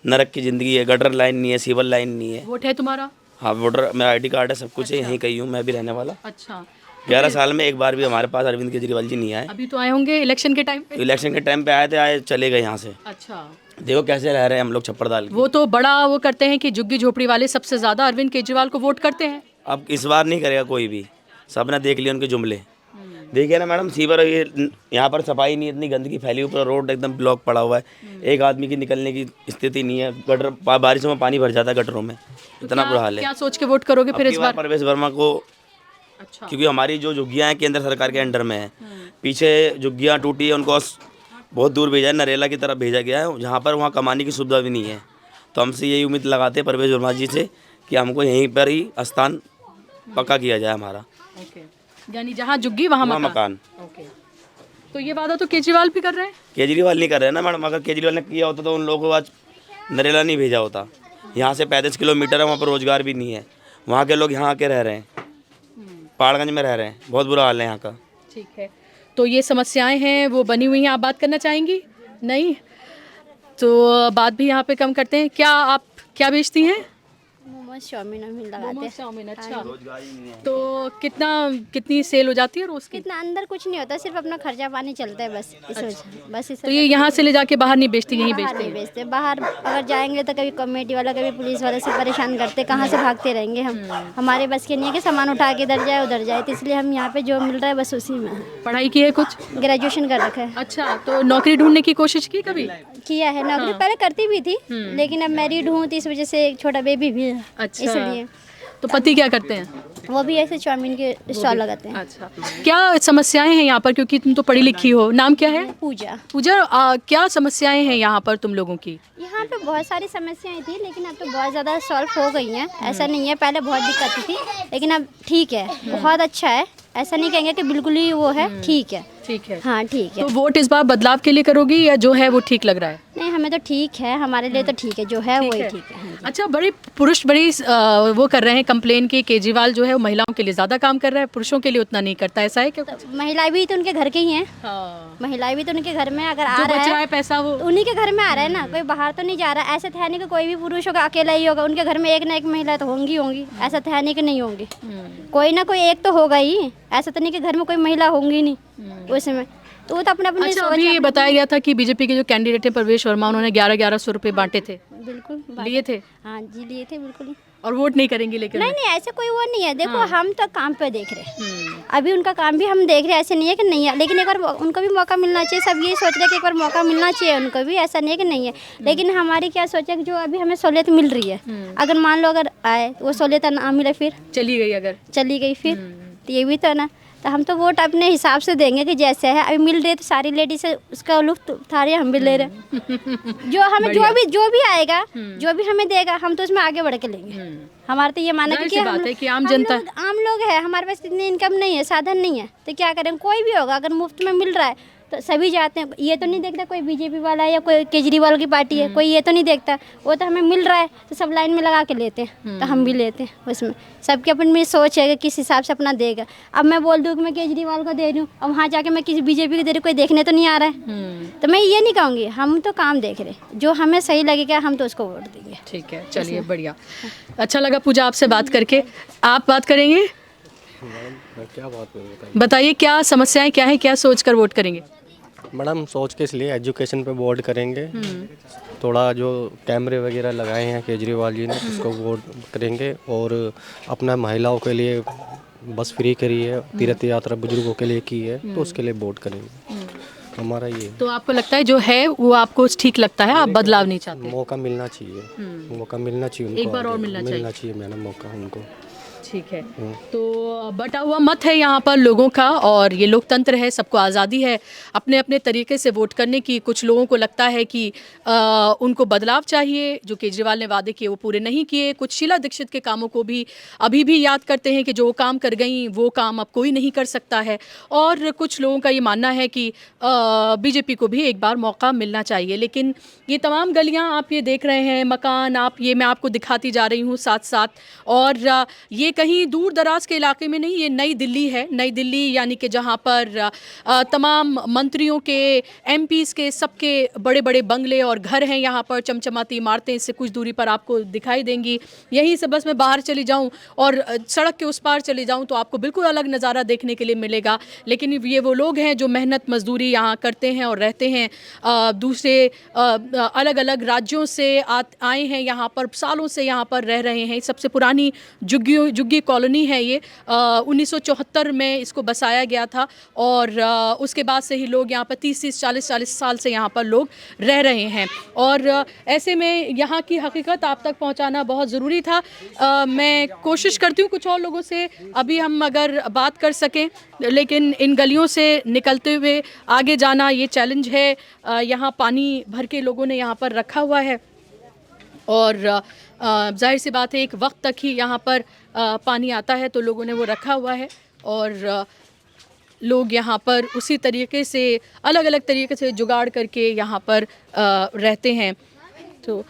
नरक की ज़िंदगी है, गटर लाइन नहीं है, सीवर लाइन नहीं है। वोट है तुम्हारा? हाँ, वोटर, मेरा आईडी कार्ड है, सब कुछ है, यहीं कहीं हूँ मैं भी रहने वाला। अच्छा, 11 साल में एक बार भी हमारे पास अरविंद केजरीवाल जी नहीं आए। अभी तो आए होंगे इलेक्शन के टाइम पे? इलेक्शन के टाइम पे आए थे, आए चले गए यहाँ से। अच्छा, देखो कैसे रह रहे हैं हम लोग छप्पर डाल के। वो तो बड़ा वो करते हैं कि झुग्गी झोपड़ी वाले सबसे ज़्यादा अरविंद केजरीवाल को वोट करते हैं। अब इस बार नहीं करेगा कोई भी, सबने देख लिया उनके जुमले। देखिए ना मैडम, सीवर ये यहाँ पर सफाई नहीं, इतनी गंदगी फैली, ऊपर रोड एकदम ब्लॉक पड़ा हुआ है, एक आदमी की निकलने की स्थिति नहीं है। गटर बारिशों में पानी भर जाता है गटरों में, इतना बुरा हाल है। क्या सोच के वोट करोगे फिर इस बार? परवेश वर्मा को। अच्छा, क्योंकि हमारी जो झुग्गियाँ हैं केंद्र सरकार के अंडर में है, पीछे झुग्गियाँ टूटी है, उनको बहुत दूर भेजा है, नरेला की तरफ भेजा गया है, जहाँ पर वहाँ कमाने की सुविधा भी नहीं है। तो हमसे यही उम्मीद लगाते हैं परवेश वर्मा जी से कि हमको यहीं पर ही स्थान पक्का किया जाए हमारा। यानी जहाँ झुग्गी वहाँ मकान। ओके, तो ये वादा तो केजरीवाल भी कर रहे हैं? केजरीवाल नहीं कर रहे हैं ना मैडम, अगर केजरीवाल ने किया होता तो उन लोगों को आज नरेला नहीं भेजा होता। यहाँ से 35 किलोमीटर है, वहाँ पर रोजगार भी नहीं है, वहाँ के लोग यहाँ आके रह रहे हैं, पहाड़गंज में रह रहे हैं, बहुत बुरा हाल है यहाँ का। ठीक है, तो ये समस्याएं हैं वो बनी हुई हैं, आप बात करना चाहेंगी? नहीं, तो बात भी यहाँ पे कम करते हैं। क्या आप क्या बेचती हैं? मोमोज चाउमीन हम लगाते हैं। चाउमीन, अच्छा। तो कितनी सेल हो जाती है रोज की? कितना, अंदर कुछ नहीं होता, सिर्फ अपना खर्चा पानी चलता है बस इस वजह, बस इस। तो ये यहाँ से ले जाके बाहर नहीं बेचती, यहीं बाहर बेचते नहीं हैं? बेचते, बाहर अगर जाएंगे तो कभी कमेटी वाला, कभी पुलिस वाले से परेशान करते, कहाँ से भागते रहेंगे हम। हमारे बस के नहीं है कि सामान उठा के इधर जाए उधर जाए, तो इसलिए हम यहाँ पे जो मिल रहा है बस उसी में। पढ़ाई की है कुछ? ग्रेजुएशन कर रखा है। अच्छा, तो नौकरी ढूंढने की कोशिश की कभी? किया है नौकरी, पहले करती भी थी, लेकिन अब मैरिड हूँ तो इस वजह से एक छोटा बेबी भी है। अच्छा, इसलिए। तो पति क्या करते हैं? वो भी ऐसे चाउमीन के स्टॉल लगाते हैं। अच्छा, क्या समस्याएं हैं यहाँ पर, क्योंकि तुम तो पढ़ी लिखी हो? नाम क्या है? पूजा। पूजा, क्या समस्याएं हैं यहाँ पर तुम लोगों की? यहाँ पे बहुत सारी समस्याएं थी, लेकिन अब तो बहुत ज़्यादा सॉल्व हो गई हैं। ऐसा नहीं है, पहले बहुत दिक्कत थी, लेकिन अब ठीक है, बहुत अच्छा है। ऐसा नहीं कहेंगे कि बिल्कुल ही वो है, ठीक है। ठीक है, हाँ ठीक है। तो वोट इस बार बदलाव के लिए करोगी या जो है वो ठीक लग रहा है? नहीं, हमें तो ठीक है, हमारे लिए तो ठीक है, जो है वही ठीक है। हाँ। अच्छा, बड़ी पुरुष बड़ी वो कर रहे हैं कंप्लेन कि केजरीवाल जो है वो महिलाओं के लिए ज़्यादा काम कर रहा है, पुरुषों के लिए उतना नहीं करता, ऐसा है क्या? तो महिलाएं भी तो उनके घर के ही हैं। हाँ। महिलाएं भी तो उनके घर में अगर आ रहा है पैसा, वो तो उन्हीं के घर में आ रहा है ना, कोई बाहर तो नहीं जा रहा। ऐसा था नहीं कि कोई भी पुरुष होगा अकेला ही होगा, उनके घर में एक ना एक महिला तो होंगी। ऐसा था नहीं कि नहीं होंगी, कोई ना कोई एक तो होगा ही। ऐसा तो नहीं कि घर में कोई महिला होंगी नहीं उसमें, तो वो तो अपने अपने। अच्छा, अभी ये बताया गया था कि बीजेपी के जो कैंडिडेट है परवेश वर्मा, उन्होंने 1100 रुपए बांटे थे। बिल्कुल लिए थे? हाँ जी, लिए थे बिल्कुल। और वोट नहीं करेंगे लेकिन? नहीं, ऐसा कोई वो नहीं है। देखो, हम तो काम पे देख रहे हैं, अभी उनका काम भी हम देख रहे हैं, ऐसे नहीं है कि नहीं है, लेकिन एक बार उनको भी मौका मिलना चाहिए। सब ये सोच रहे हैं कि एक बार मौका मिलना चाहिए उनको भी, ऐसा नहीं है कि नहीं है। लेकिन हमारी क्या सोचा कि जो अभी हमें सहूलियत मिल रही है, अगर मान लो अगर आए वो सहूलियत ना मिले, फिर चली गई फिर तो ये भी तो ना। तो हम तो वोट अपने हिसाब से देंगे कि जैसे है अभी मिल रही, तो सारी लेडीज उसका लुत्फ उठा रही है, हम भी ले रहे हैं। जो हमें जो भी आएगा, जो भी हमें देगा, हम तो उसमें आगे बढ़ के लेंगे। हमारा तो ये मानना है कि आम जनता, आम लोग है, हमारे पास इतनी इनकम नहीं है, साधन नहीं है, तो क्या करें। कोई भी होगा, अगर मुफ्त में मिल रहा है तो सभी जाते हैं। ये तो नहीं देखता कोई बीजेपी वाला है या कोई केजरीवाल की पार्टी है, कोई ये तो नहीं देखता। वो तो हमें मिल रहा है तो सब लाइन में लगा के लेते हैं, तो हम भी लेते हैं। उसमें सबकी अपनी सोच है कि किस हिसाब से अपना देगा। अब मैं बोल दूँ कि मैं केजरीवाल को दे रही हूँ, और वहाँ जाके मैं किसी बीजेपी को दे रही हूँ, कोई देखने तो नहीं आ रहा है। तो मैं ये नहीं कहूँगी, हम तो काम देख रहे, जो हमें सही लगेगा हम तो उसको वोट देंगे। ठीक है, चलिए, बढ़िया, अच्छा लगा पूजा आपसे बात करके। आप बात करेंगे? क्या बात करूँ, बताइए क्या समस्याएं क्या है, क्या सोच कर वोट करेंगे? मैडम सोच के इसलिए एजुकेशन पे वोट करेंगे। थोड़ा जो कैमरे वगैरह लगाए हैं केजरीवाल जी ने, उसको वोट करेंगे। और अपना महिलाओं के लिए बस फ्री करी है, तीर्थ यात्रा बुजुर्गों के लिए की है, तो उसके लिए वोट करेंगे। हमारा ये। तो आपको लगता है जो है वो आपको ठीक लगता है, आप बदलाव नहीं चाहते? मौका मिलना चाहिए, मौका मिलना चाहिए उनको, एक बार और मिलना चाहिए मैडम मौका उनको। ठीक है, तो बटा हुआ मत है यहाँ पर लोगों का, और ये लोकतंत्र है, सबको आज़ादी है अपने अपने तरीके से वोट करने की। कुछ लोगों को लगता है कि उनको बदलाव चाहिए, जो केजरीवाल ने वादे किए वो पूरे नहीं किए। कुछ शीला दीक्षित के कामों को भी अभी भी याद करते हैं कि जो काम कर गई वो काम अब कोई नहीं कर सकता है। और कुछ लोगों का ये मानना है कि बीजेपी को भी एक बार मौका मिलना चाहिए। लेकिन ये तमाम गलियाँ आप ये देख रहे हैं, मकान मैं आपको दिखाती जा रही हूँ साथ साथ, और ये कहीं दूर दराज के इलाके में नहीं, ये नई दिल्ली है। नई दिल्ली यानी कि जहाँ पर तमाम मंत्रियों के, एमपीज़ के, सबके बड़े बड़े बंगले और घर हैं। यहाँ पर चमचमाती इमारतें इससे कुछ दूरी पर आपको दिखाई देंगी। यहीं से बस मैं बाहर चली जाऊँ और सड़क के उस पार चली जाऊँ तो आपको बिल्कुल अलग नज़ारा देखने के लिए मिलेगा। लेकिन ये वो लोग हैं जो मेहनत मजदूरी यहाँ करते हैं और रहते हैं, दूसरे अलग अलग राज्यों से आए हैं, यहाँ पर सालों से यहाँ पर रह रहे हैं। सबसे पुरानी झुग्गी कॉलोनी है ये, 1974 में इसको बसाया गया था, और उसके बाद से ही लोग यहाँ पर 30 40 साल से यहाँ पर लोग रह रहे हैं। और ऐसे में यहाँ की हकीकत आप तक पहुँचाना बहुत ज़रूरी था। मैं कोशिश करती हूँ कुछ और लोगों से अभी हम अगर बात कर सकें, लेकिन इन गलियों से निकलते हुए आगे जाना ये चैलेंज है। यहाँ पानी भर के लोगों ने यहाँ पर रखा हुआ है, और जाहिर सी बात है एक वक्त तक ही यहाँ पर पानी आता है, तो लोगों ने वो रखा हुआ है, और लोग यहाँ पर उसी तरीके से अलग अलग तरीके से जुगाड़ करके यहाँ पर रहते हैं। तो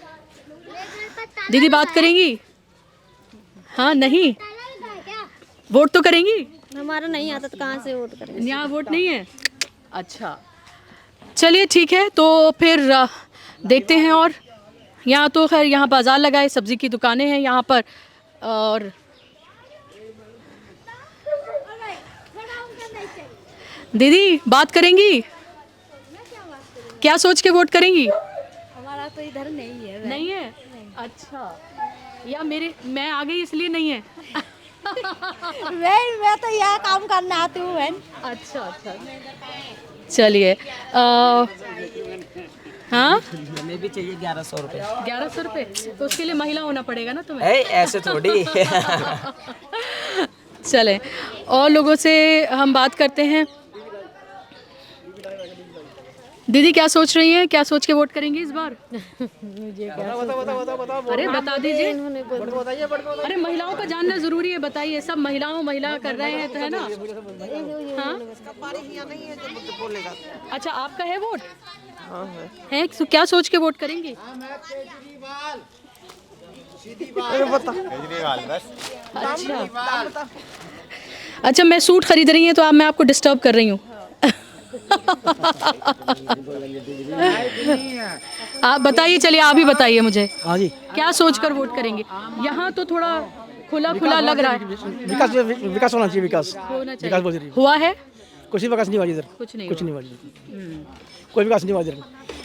दीदी बात करेंगी? हाँ, नहीं वोट तो करेंगी? हमारा नहीं आता तो कहाँ से वोट करेंगे? यहाँ वोट नहीं है? अच्छा, चलिए ठीक है, तो फिर देखते हैं। और यहाँ तो खैर यहाँ बाज़ार लगा है, सब्ज़ी की दुकानें हैं यहाँ पर, और दीदी बात करेंगी? क्या सोच के वोट करेंगी? हमारा तो इधर नहीं है। नहीं है? अच्छा, या मैं आ गई इसलिए नहीं है? मैं तो यहाँ काम करने आती हूँ बहन। अच्छा, चलिए। हाँ, हमें भी चाहिए 1100 रुपये। 1100 रुपये? तो उसके लिए महिला होना पड़ेगा ना तुम्हें? ऐसे थोड़ी। चलें, और लोगों से हम बात करते हैं। दीदी क्या सोच रही हैं, क्या सोच के वोट करेंगी इस बार? मुझे अरे बता दीजिए। अरे महिलाओं का जानना जरूरी है, बताइए। सब महिला कर रहे हैं तो है ना? हाँ, अच्छा आपका है वोट? है, तो क्या सोच के वोट करेंगी? अच्छा, मैं सूट खरीद रही हैं तो मैं आपको डिस्टर्ब कर रही हूँ। आप बताइए, चलिए आप ही बताइए मुझे। हाँ जी, क्या सोचकर वोट करेंगे? यहाँ तो थोड़ा खुला लग रहा है। विकास होना चाहिए, विकास होना चाहिए। विकास बोल रही हुआ है? कुछ विकास नहीं हुआ इधर, कुछ नहीं हुआ कोई विकास नहीं हुआ इधर।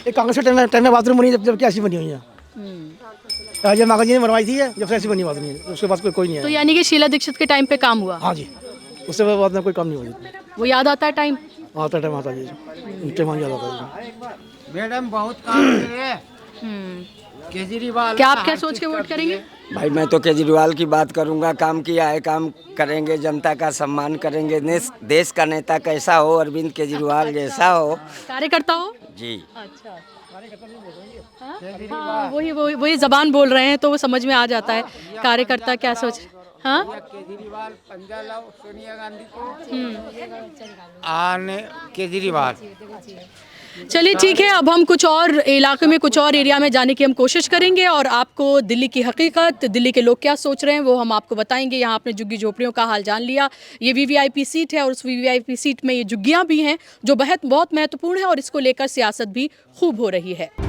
एक कांग्रेस के टाइम में बाथरूम बनी, जब क्या ऐसी बनी हुई है, जब मागा जी ने बनवाई थी, जब से ऐसी बनी बात नहीं है, उसके बाद कोई नहीं है। तो यानी कि शीला दीक्षित के टाइम पे काम हुआ? हाँ जी, उससे बाद में कोई काम नहीं हुआ। वो याद आता है टाइम? आता टाइम आता जी, टाइम याद आता है। मैडम बहुत काम है केजरीवाल। क्या आप क्या सोच के वोट करेंगे? भाई मैं तो केजरीवाल की बात करूंगा। काम किया है, काम करेंगे, जनता का सम्मान करेंगे। देश का नेता कैसा हो, अरविंद केजरीवाल जैसा हो, कार्यकर्ता हो जी। अच्छा, हाँ, वही जबान बोल रहे हैं तो वो समझ में आ जाता है कार्यकर्ता क्या सोच। हाँ, केजरीवाल पंजा लाओ सोनिया गांधी को आने केजरीवाल। चलिए ठीक है, अब हम कुछ और इलाके में, कुछ और एरिया में जाने की हम कोशिश करेंगे, और आपको दिल्ली की हकीकत, दिल्ली के लोग क्या सोच रहे हैं वो हम आपको बताएंगे। यहाँ आपने झुग्गी झोपड़ियों का हाल जान लिया। ये वीवीआईपी सीट है, और उस वीवीआईपी सीट में ये झुग्गियाँ भी हैं जो बहुत महत्वपूर्ण है, और इसको लेकर सियासत भी खूब हो रही है।